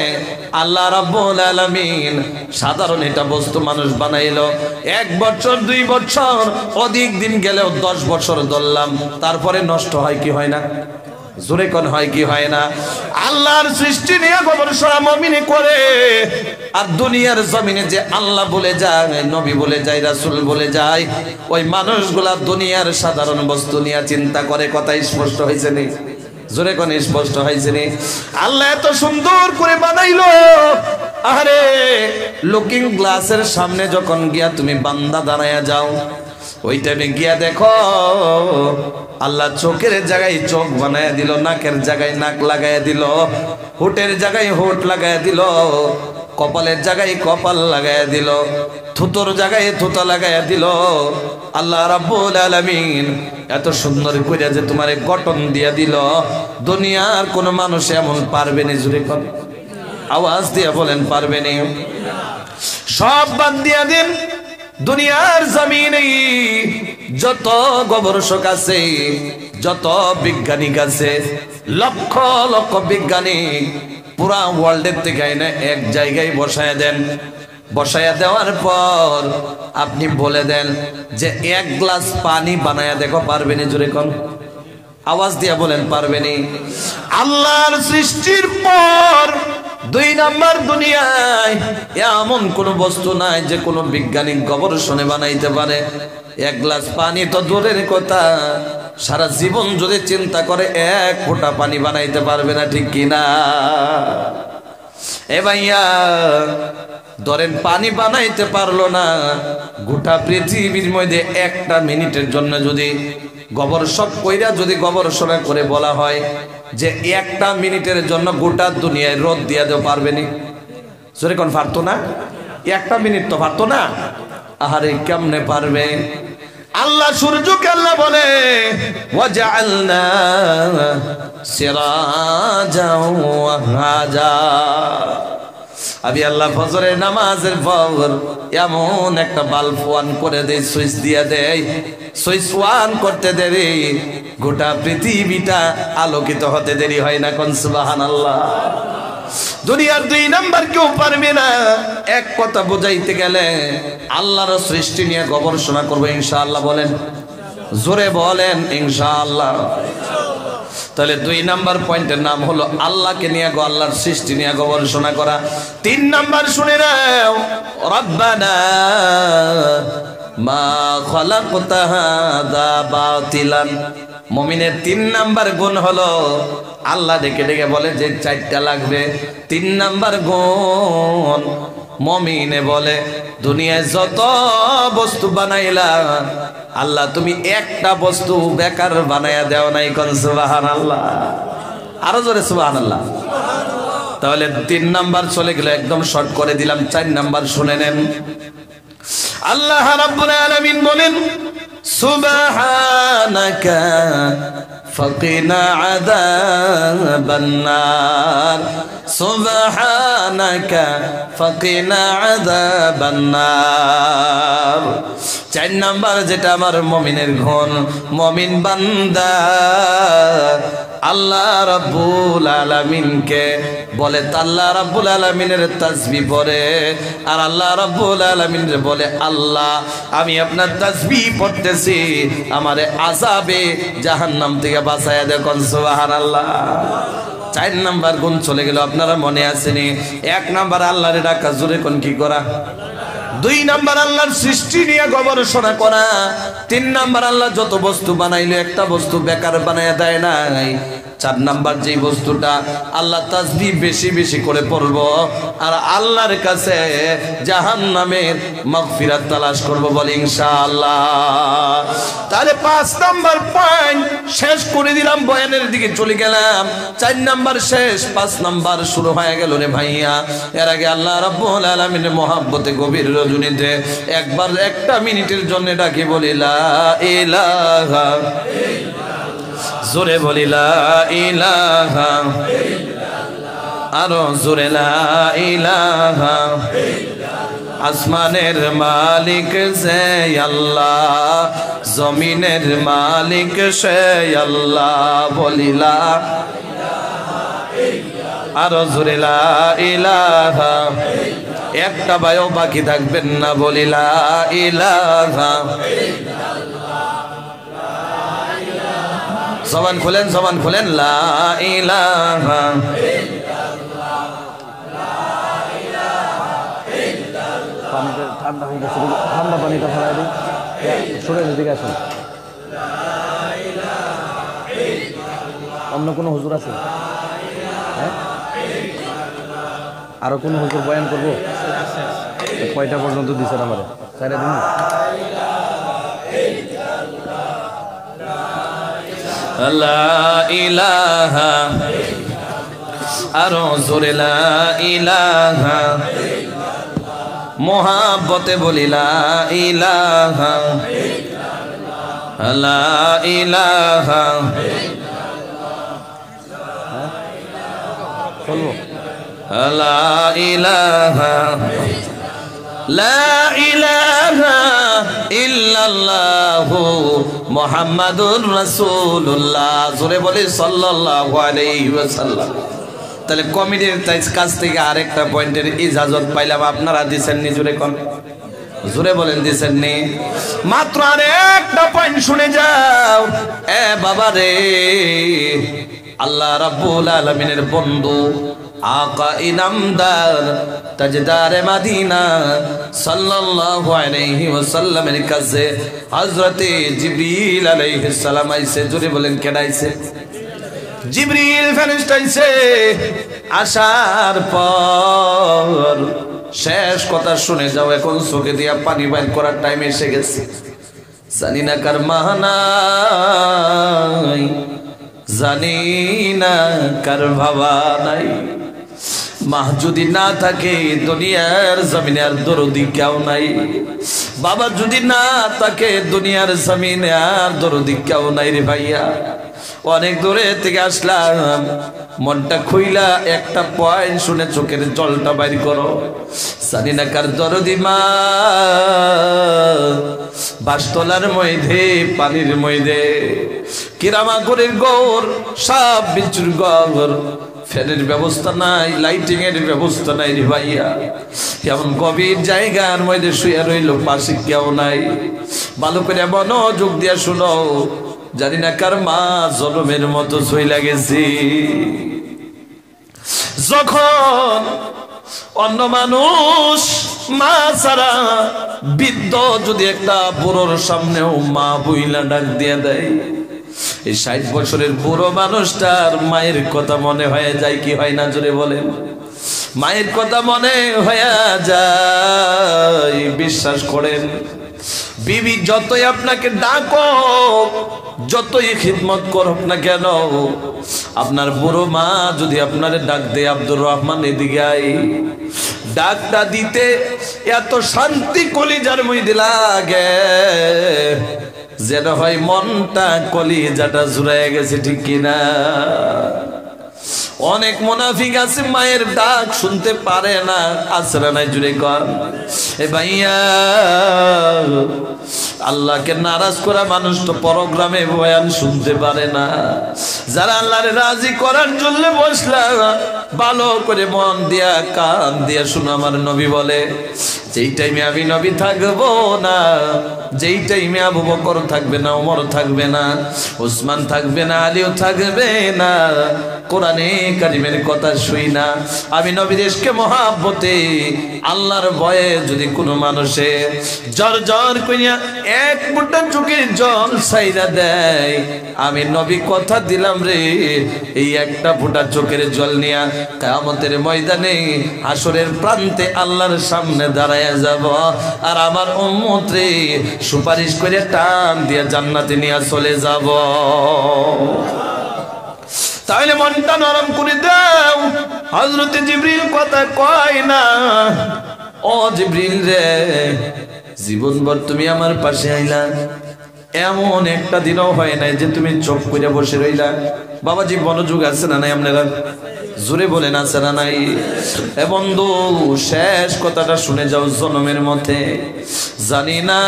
আল্লাহ রাব্বুল আলামিন সাধারণ এটা বস্তু মানুষ বানাইলো 1 বছর 2 বছর অধিক দিন গেলেও 10 বছর ধরলাম তারপরে নষ্ট হয় কি হয় না জোরে কোন হয় কি হয় না আল্লাহর সৃষ্টি নিয়ে গবেষণা মুমিনে করে আর দুনিয়ার জমিনে যে আল্লাহ বলে যায় নবী বলে যায় রাসূল বলে যায় ওই মানুষগুলা দুনিয়ার সাধারণ বস্তু নিয়ে চিন্তা করে কথা স্পষ্ট হইছে নি জোরে কোন স্পষ্ট হইছে নি আল্লাহ এত সুন্দর করে বানাইলো আরে লুকিং গ্লাসের সামনে যখন গিয়া তুমি বান্দা দাঁড়ায়া যাও ওই টাইমে গিয়া দেখো আল্লাহ চোখের জায়গায় চোখ বানায়া দিল নাকের জায়গায় নাক লাগায়া দিল হোটের জায়গায় হোট লাগায়া দিল কপালের জায়গায় কপাল লাগায়া দিল থুতোর জায়গায় থুতা লাগায়া দিল আল্লাহ রাব্বুল আলামিন এত সুন্দর কইরা যে তোমারে গঠন দিয়া দিল দুনিয়ার কোন মানুষ এমন পারবে না জুড়ে করে আওয়াজ দিয়া বলেন পারবে না সব বাদ দিয়া দিন দুনিয়ার জমিনে যত গবেষক আছে যত বিজ্ঞানিক আছে লক্ষ লক্ষ বিজ্ঞানিক পুরা ওয়ার্ল্ডের থেকে এনে এক জায়গায় বসায়া দেন বসায়া দেওয়ার পর আপনি বলে দেন যে 1 গ্লাস পানি বানায়া দেখো পারবে না জোরে কোন আওয়াজ দিয়া বলেন পারবে না আল্লাহর সৃষ্টির পর 2 নাম্বার দুনিয়ায় এমন কোন বস্তু নাই যে কোন বিজ্ঞানিক গবেষণা বানাইতে পারে 1 গ্লাস পানি তো দূরের কথা সারা জীবন যদি চিন্তা করে 1 ফোঁটা পানি বানাইতে পারবে না ঠিক কি না এ ভাইয়া ধরেন পানি বানাইতে পারলো না গোটা পৃথিবীর মধ্যে 1টা মিনিটের জন্য যদি গবেষক কইরা যদি গবেষণা করে বলা হয় যে 1টা মিনিটের জন্য গোটা দুনিয়ায় রোদ দিয়া দেও পারবে নি জোরে কোন পারতো না 1টা মিনিট তো পারতো না আহারে কেমনে পারবে আল্লাহ সূর্যকে আল্লাহ বলে ওয়াজআলনা সিরাজাও ওয়াহাজা আমি আল্লাহ ফজরের নামাজের পর এমন একটা বাল্ব অন করে দেই সুইচ দিয়া দেই সুইচ অন করতে দেরি গোটা পৃথিবীটা আলোকিত হতে দেরি হয় না কোন সুবহানাল্লাহ দুনিয়ার 2 নাম্বার কেউ পারবে না এক কথা বুঝাইতে গেলে আল্লাহর সৃষ্টি নিয়ে গবেষণা করব ইনশাআল্লাহ বলেন জোরে বলেন ইনশাআল্লাহ তাহলে 2 নাম্বার পয়েন্টের নাম হলো আল্লাহকে নিয়ে আল্লাহর সৃষ্টি নিয়ে গবেষণা করা 3 নাম্বার শুনে নাও রব্বানা মা খালাকতা হাযা বাতিলান মুমিনের 3 নাম্বার গুণ হলো আল্লাহ ডেকে ডেকে বলে যে 4টা লাগবে 3 নাম্বার গুণ মুমিনে বলে দুনিয়ায় যত বস্তু বানাইলা আল্লাহ তুমি একটা বস্তু বেকার বানায়া দেও নাই কোন সুবহানাল্লাহ আরো জোরে সুবহানাল্লাহ তাহলে 3 নাম্বার চলে গেল একদম শর্ট করে দিলাম 4 নাম্বার শুনে নেন আল্লাহ রাব্বুল আলামিন বলেন সুবহানাকা ফাকিনা আযাবান নার সুবহানাকা ফাকিনা আযাবান নার 4 নাম্বার যেটা আমার মুমিনের গুণ মুমিন বান্দা আল্লাহ রাব্বুল আলামিনকে বলে আল্লাহ রাব্বুল আলামিনের তাসবিহ পড়ে আর আল্লাহ রাব্বুল আলামিন বলে আল্লাহ আমি আপনার তাসবিহ পড়তেছি আমারে আযাবে জাহান্নাম থেকে বাঁচায়া দেন কোন সুবহানাল্লাহ 4 নাম্বার গুণ চলে গেল আপনারা মনে আসেনি 1 নাম্বার আল্লাহরে ডাকা জোরে কোন কি করা 2 নাম্বার আল্লাহর সৃষ্টি নিয়ে গবেষণা করা 3 নাম্বার আল্লাহ যত বস্তু বানাইলো একটা বস্তু বেকার বানায়া দেয় নাই 4 নাম্বার যে বস্তুটা আল্লাহ তাসবিহ বেশি বেশি করে পড়ব আর আল্লাহর কাছে জাহান্নামের মাগফিরাত তালাশ করব বলি ইনশাআল্লাহ। তাহলে 5 নাম্বার পয়েন্ট শেষ করে দিলাম, বয়ানের দিকে চলে গেলাম। 4 নাম্বার শেষ, 5 নাম্বার শুরু হয়ে গেল রে ভাইয়া। এর আগে আল্লাহ রাব্বুল আলামিনের মহব্বতে গভীর রজনীতে একবার 1 মিনিটের জন্য ডাকি বলি লা ইলাহা, জোরে বলি লা ইলাহা, আরো জোরে লা ইলাহা। আসমানের মালিক সে আল্লাহ, জমিনের মালিক সে আল্লাহ, বলি লা, আরো জোরে লা ইলাহা। একটা বায়ু বাকি থাকবেন না, বলি লা ইলাহা। জবান খুলেন, জবান খুলেন, লা ইলাহা। ঠান্ডা হয়ে গেছে, ঠান্ডা পানিটা ফেলাই দিই, শরীরের দিকে আসেন। অন্য কোনো হুজুর আছে? হ্যাঁ, আরো কোনো হুজুর বয়ান করবো? কয়টা পর্যন্ত দিচ্ছেন আমারে? 4 দিন। লা ইলাহা, আরো জোরে লা ইলাহা। মোহাব্বতে বলি লা ইলাহা, লা ইলাহা। চলবো লা ইলাহা, লা ইলাহা ইল্লাল্লাহু মুহাম্মাদুর রাসূলুল্লাহ। জোরে বলি সাল্লাল্লাহু আলাইহি ওয়াসাল্লাম। তাহলে কমিটির কাছ থেকে আরেকটা পয়েন্টের ইজাজত পাইলাম, আপনারা দিছেন নি? জোরে কোন, জোরে বলেন দিছেন নি? মাত্র আরেকটা পয়েন্ট শুনে যাও। এ বাবা রে, আল্লাহ রাব্বুল আলামিনের বন্ধু আকা ইনামদার তাজদারে মদিনা সাল্লাল্লাহু আলাইহি ওয়াসাল্লামের কাছে হযরতে জিবরিল আলাইহিস সালাম আইছে। জোরে বলেন কেন আইছে? জিবরিল ফেরেশতা আইছে। আসার পর শেষ কথা শুনে যাও, এখন চোখে দিয়া পানি বাইর করার টাইম এসে গেছে। জানি না কার মাহানাই, জানি না কার ভাবা নাই। মা যদি না থাকে দুনিয়ার জমিনে আর দরদি কেউ নাই। বাবা যদি না থাকে দুনিয়ার জমিনে আর দরদি কেউ নাই রে ভাইয়া। অনেক দূরে থেকে আসলাম, মনটা খুইলা একটা পয়েন্ট শুনে চোখের জলটা বাইর করো। জানি না কার দরদি মা, বাসতলার মধ্যে পানির মধ্যে কিরামাগুড়ির গৌর, সাপ বিচ্ছুর গৌর, ফ্যানের ব্যবস্থা নাই, লাইটিং এর ব্যবস্থা নাই রে ভাইয়া। এমন গভীর জায়গার মধ্যে শুয়ে রইল, পাশে কেউ নাই। ভালো করে মনোযোগ দিয়া শুনো, জানি না কার মা জনমের মতো চইলা গেছি। যখন অন্য মানুষ মা ছাড়া বৃদ্ধ যদি একটা বুড়োর সামনেও মা বইলা ডাক দিয়ে দেয়, এই 60 বছরের বুড়ো মানুষটার মায়ের কথা মনে হয়ে যায় কি হয় না? জোরে বলেন। মায়ের কথা মনে হয়ে যায়। বিশ্বাস করেন, বিবি যতই আপনাকে ডাকো, যতই খিদমত করুক না কেন, আপনার বুড়ো মা যদি আপনারে ডাক দেয়, আব্দুর রহমান এদিকে আই, ডাকটা দিতে এত শান্তি কলিজার মধ্যে লাগে যেন হয় মনটা কলিজাটা জুড়াইয়া গেছে, ঠিক কিনা? অনেক মুনাফিক আছে মায়ের ডাক শুনতে পারে না, আসরা নাই জুড়ে কর। এ ভাইয়া, আল্লাহকে নারাজ করা মানুষ তো প্রোগ্রামে বয়ান শুনতে পারে না। যারা আল্লাহরে রাজি করার জন্য বসলা, ভালো করে মন দিয়া কান দিয়া শুনো, আমার নবী বলে যেই টাইমে আমি নবী থাকবো না, যেই টাইমে আবু বকর থাকবে না, ওমর থাকবে না, উসমান থাকবে না, আলীও থাকবে না, কোরআনে কারিমের কথা শুই না, আমি নবীর ইশকে মহাব্বতে আল্লাহর ভয়ে যদি কোনো মানুষে জ্বর জ্বর কইয়া এক ফোঁটা চোখের জল ছাইরা দেয়, আমি নবী কথা দিলাম রে, এই একটা ফোঁটা চোখের জল নিয়া কিয়ামতের ময়দানে হাসরের প্রান্তে আল্লাহর সামনে দাঁড়ায় যাব, আর আমার উম্মত রে সুপারিশ করে টান দিয়ে জান্নাতে নিয়ে চলে যাব। তাহলে মনটা নরম করে দাও। হযরতে জিবরিল কথা কয় না, ও জিবরিল রে, জীবনভর তুমি আমার পাশে আইলা, এমন একটা দিনও হয় নাই যে তুমি চোখ করে বসে রইলা। বাবাজি মনোযোগ আছে না নাই আপনারা? জোরে বলেন আছে না নাই? এ বন্ধু, শেষ কথাটা শুনে যাও জনমের মধ্যে। জানি না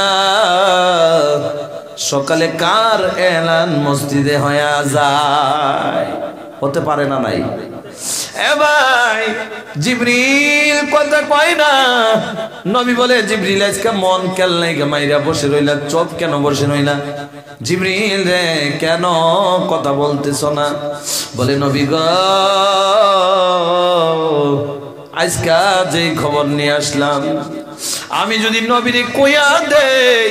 সকালে কার এলান মসজিদে হয়ে যায়, হতে পারে না নাই? এ ভাই, জিবরিল কথা কয় না, নবী বলে জিবরিল আজকে মন কেন নাই মাইরা বসে রইলা, চোখ কেন বসে রইলা? জিবরিল রে কেন কথা বলতেছ না? বলে নবী গো, আজকে যে খবর নিয়ে আসলাম, আমি যদি নবীরে কইয়া দেই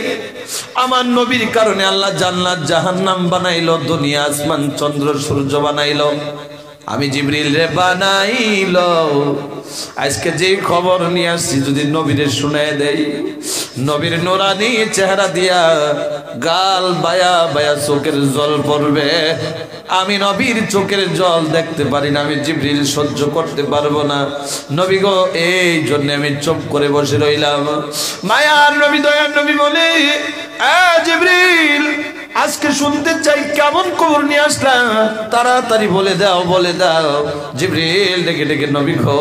আমার নবীর কারণে আল্লাহ জান্নাত জাহান্নাম বানাইলো, দুনিয়া আসমান চন্দ্র সূর্য বানাইলো, আমি জিবরিল রে বানাইলো, আজকে যে খবর নিয়ে আসছি যদি নবীরে শুনে দেই, নবীর নুরানি চেহারা দিয়া গাল বায়া বায়া চোখের জল পড়বে, আমি নবীর চোখের জল দেখতে পারি না, আমি জিবরিল সহ্য করতে পারবো না। নবী গো, এই জন্য আমি চুপ করে বসে রইলাম। মায়ার নবী দয়ার নবী বলে, জিবরিল আজকে শুনতে চাই কেমন খবর নিয়ে আসলাম, তাড়াতাড়ি বলে দাও বলে দাও। জিবরিল ডেকে ডেকে নবী গো,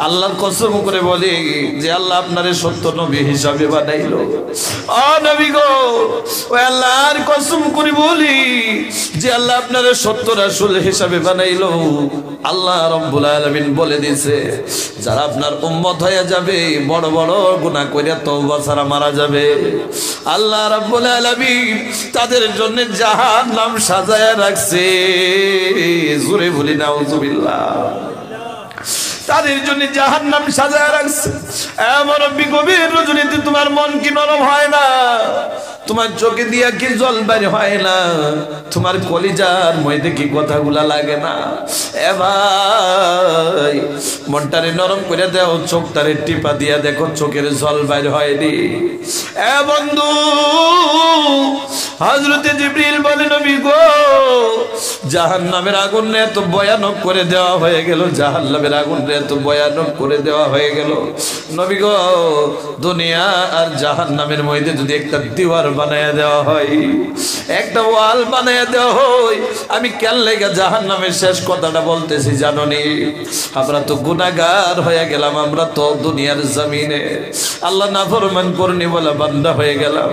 আল্লাহর কসম করে বলি যে আল্লাহ আপনারে সত্য নবী হিসাবে বানাইলো। ও নবী গো, ও আল্লাহর কসম করে বলি যে আল্লাহ আপনারে সত্য রাসূল হিসাবে বানাইলো। আল্লাহ রাব্বুল আলামিন বলে দিয়েছে, যারা আপনার উম্মত হয়ে যাবে বড় বড় গুনাহ করে তওবা ছাড়া মারা যাবে, আল্লাহ রাব্বুল আলামিন তাদের জন্য জাহান্নাম সাজায়া রাখছে। জোরে বলি নাউজুবিল্লাহ। তাদের জন্য জাহান্নাম সাজায়া রাখছে। এমন গভীর রজনীতে তোমার মন কি নরম হয় না? তোমার চোখে দিয়া কি জল বের হয় না? তোমার কলিজার মধ্যে কি কথাগুলা লাগে না? এ ভাই, মনটারে নরম করে দাও, চোখটারে টিপা দিয়া দেখো চোখের জল বের হয়নি। এ বন্ধু, হযরতে জিবরিল বলে, নবী গো, জাহান্নামের আগুন এত ভয়ানক করে দেওয়া হয়ে গেল, জাহান্নামের আগুন এত ভয়ানক করে দেওয়া হয়ে গেল। নবী গো, দুনিয়া আর জাহান্নামের মধ্যে যদি একটা দিওয়ার বানায়া দেওয়া হয়, একটা ওয়াল বানায়া দেওয়া হয়, আমি কেন লেগে জাহান্নামের শেষ কথাটা বলতেছি জাননি? আমরা তো গুনাহগার হয়ে গেলাম, আমরা তো দুনিয়ার জমিনে আল্লাহ নাফরমান করনি বলে বান্দা হয়ে গেলাম।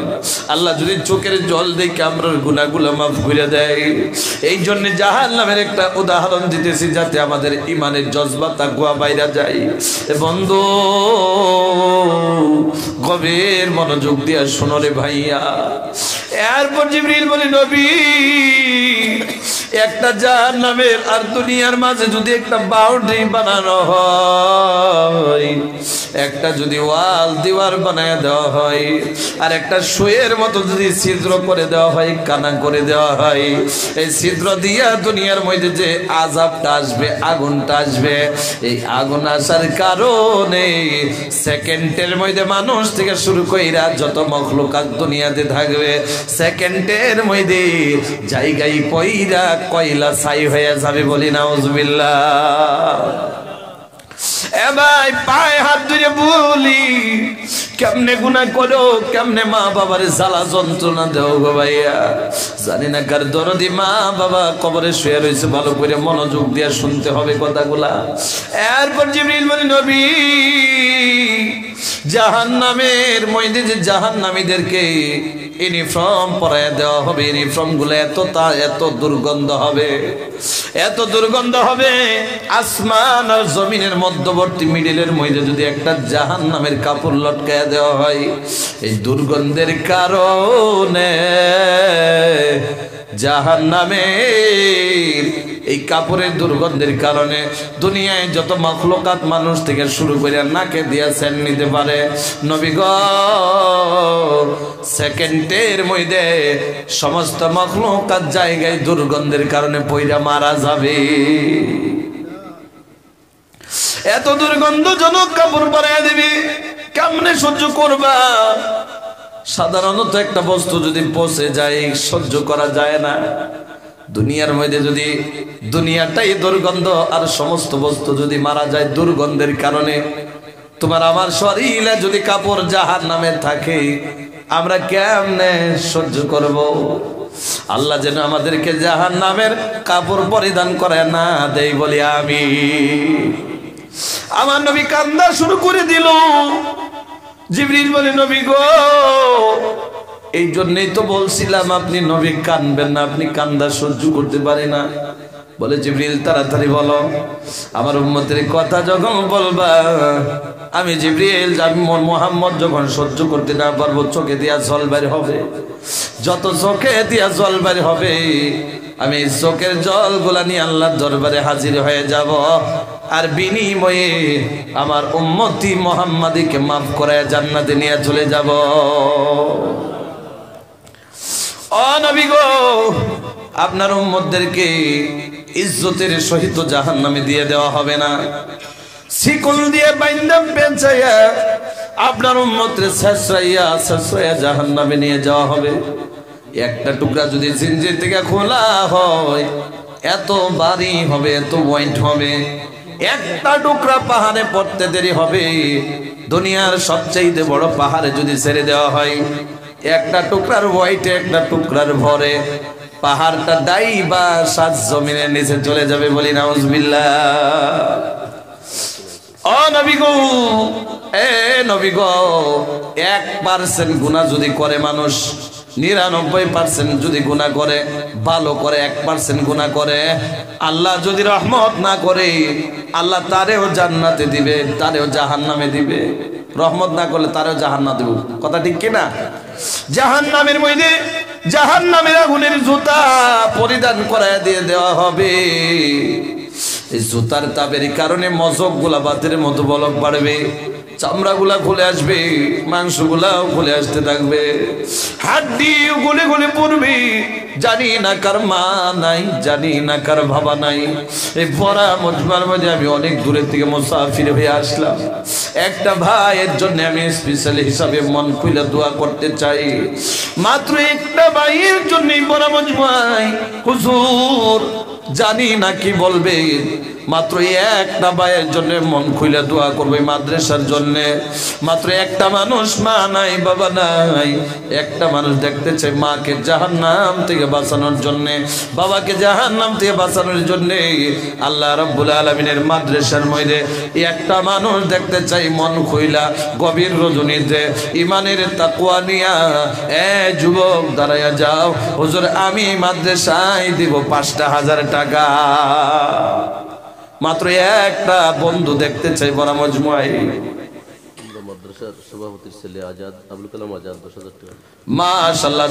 আল্লাহ যদি চোখের জল দেখে আমরা গুনাহগুলো মাফ করে দেয়, এই জন্য জাহান্নামের একটা উদাহরণ দিতেছি যাতে আমাদের ইমানের জজবা তাকওয়া বাইরা যায়। বন্ধু, গভীর মনোযোগ দিয়া শোনো রে ভাইয়া। এরপর জিবরিল বলে, নবী, একটা জাহান্নামের আর দুনিয়ার মাঝে যদি একটা বাউন্ডারি বানানো হয়, একটা যদি ওয়াল দিওয়ার বানায় দেওয়া হয়, আর একটা সুয়ের মতো যদি ছিদ্র করে দেওয়া হয়, কানা করে দেওয়া হয়, এই ছিদ্র দিয়া দুনিয়ার মধ্যে যে আযাবটা আসবে, আগুনটা আসবে, এই আগুন আসার কারণে সেকেন্ডের মধ্যে মানুষ থেকে শুরু কইরা যত মখলুকাত দুনিয়াতে থাকবে, সেকেন্ডের মধ্যে জায়গায় পয়রা কয়লা ছাই হয়ে যাবে। বলি নাউজুবিল্লাহ। এ ভাই, পায়ে হাত ধরে বলি, কেমনে গুনাহ করো, কেমনে মা বাবার জ্বালা যন্ত্রণা দেও গো ভাইয়া। জানি না কার দরদি মা বাবা কবরে শুয়ে রয়েছে, ভালো করে মনোযোগ দিয়ে শুনতে হবে কথাগুলা। এরপর জিবরিল বলে, নবী, জাহান্নামের মধ্যে যে জাহান্নামীদেরকে ইউনিফর্ম পরায় দেওয়া হবে। ইউনিফর্ম গুলো এত দুর্গন্ধ হবে, এত দুর্গন্ধ হবে। আসমান আর জমিনের মধ্যবর্তী মিডিলের মধ্যে যদি একটা জাহান্নামের কাপড় লটকায় দেওয়া হয়, এই দুর্গন্ধের কারণে জাহান্নামের এই কাপড়ের দুর্গন্ধের কারণে দুনিয়ায় যত মাখলুকাত মানুষ থেকে শুরু করে নাকে দিয়া সেন্ট নিতে পারে, নবী গো সেকেন্ডের মধ্যে সমস্ত মাখলুকাত জায়গায় দুর্গন্ধের কারণে পইরা মারা যাবে। এত দুর্গন্ধজনক কাপড় পরাইয়া দিবি, কেমনে সহ্য করবা? সাধারণত একটা বস্তু যদি পচে যায় সহ্য করা যায় না। দুনিয়ার মধ্যে যদি দুনিয়াটাই দুর্গন্ধ আর সমস্ত বস্তু যদি মারা যায় দুর্গন্ধের কারণে, তোমার আমার শরীরে যদি কাপড় জাহান্নামে থাকে, আমরা কেমনে সহ্য করব? আল্লাহ যেন আমাদেরকে জাহান্নামের কাপড় পরিধান করে না দেই বলি আমি। আমার নবী কান্না শুরু করে দিল। জিবরিল বলে, নবী গো এই জন্যই তো বলছিলাম আপনি নবী কানবেন না, আপনি কান্দা সহ্য করতে পারে না। বলে জিবরিল তাড়াতাড়ি বলো, আমার উম্মতের কথা যখন বলবা আমি জিবরিল আমি মুহাম্মদ যখন সহ্য করতে না পারবো চোখে দিয়া জল বের হবে। যত চোখে দিয়া জল বের হবে আমি চোখের জলগুলা নিয়ে আল্লাহর দরবারে হাজির হয়ে যাব, আর বিনিময়ে আমার উম্মতি মুহাম্মাদীকে মাফ করে জান্নাতে নিয়ে চলে যাব। ও নবী গো, আপনার উম্মতদেরকে ইজ্জতের সহিত জাহান্নামে দিয়ে দেওয়া হবে না, শিকল দিয়ে বাইন্ধা পেঁচাইয়া আপনার উম্মতরে ছেঁচড়াইয়া জাহান্নামে নিয়ে যাওয়া হবে। একটা টুকরা যদি জিনজির থেকে খোলা হয় এত ভারী হবে, এত ওয়েট হবে, একটা টুকরা পাহাড়ে পড়তে দেরি হবে। দুনিয়ার সবচেয়ে বড় পাহাড়ে যদি ছেড়ে দেওয়া হয়, একটা টুকরার ওয়েটে একটা টুকরার ভরে পাহাড়টা ডাইবা সাত জমিনের নিচে চলে যাবে। বলি নাউজুবিল্লাহ। ও নবী গো, এ নবী গো, 1% গুনাহ যদি করে মানুষ, 99% যদি গুনাহ করে, ভালো করে 1% গুনাহ করে, আল্লাহ যদি রহমত না করে আল্লাহ তারেও জান্নাতে দিবে, তারেও জাহান্নামে দিবে। রহমত না করলে তারেও জাহান্নামে দেব। কথা ঠিক কিনা? জাহান্নামের মধ্যে জাহান্নামের আগুনের জুতা পরিধান করায় দিয়ে দেওয়া হবে। এই জুতার তাপের কারণে মজকগুলা বাতের মতো বলক বাড়বে, চামড়াগুলা খুলে আসবে, মাংসগুলাও খুলে আসতে থাকবে, হাড্ডি গলে গলে পড়বে। জানি না কার মা নাই, জানি না কার বাবা নাই। এই ভরা মজমার মধ্যে আমি অনেক দূরের থেকে মুসাফির হয়ে আসলাম। একটা ভাইয়ের জন্য আমি স্পেশাল হিসাবে মন খুলে দোয়া করতে চাই। মাত্র একটা ভাইয়ের জন্যই ভরা মজমায় হুজুর জানি না কি বলবে, মাত্র একটা ভাইয়ের জন্য মন খুলে দোয়া করবে। মাদ্রাসার জন্য মাত্র একটা মানুষ, মা নাই বাবা নাই, একটা মানুষ দেখতে চাই মাকে জাহান্নাম থেকে বাঁচানোর জন্য, বাবাকে জাহান্নাম থেকে বাঁচানোর জন্য। আল্লাহ রাব্বুল আলামিনের মাদ্রাসার মধ্যে একটা মানুষ দেখতে চাই মন খুইলা গভীর রজনীতে ইমানের তাকওয়া নিয়া। এ যুবক দাঁড়ায়া যাও, হুজুর আমি মাদ্রাসায় দিব 5,000 টাকা। মাত্র একটা বন্ধু দেখতে চাই বড় মজমুয়ায়। মাদ্রাসার সভাপতির ছেলে আজাদ, আবুল কালাম আজাদ 10,000 টাকা। মাশাআল্লাহ।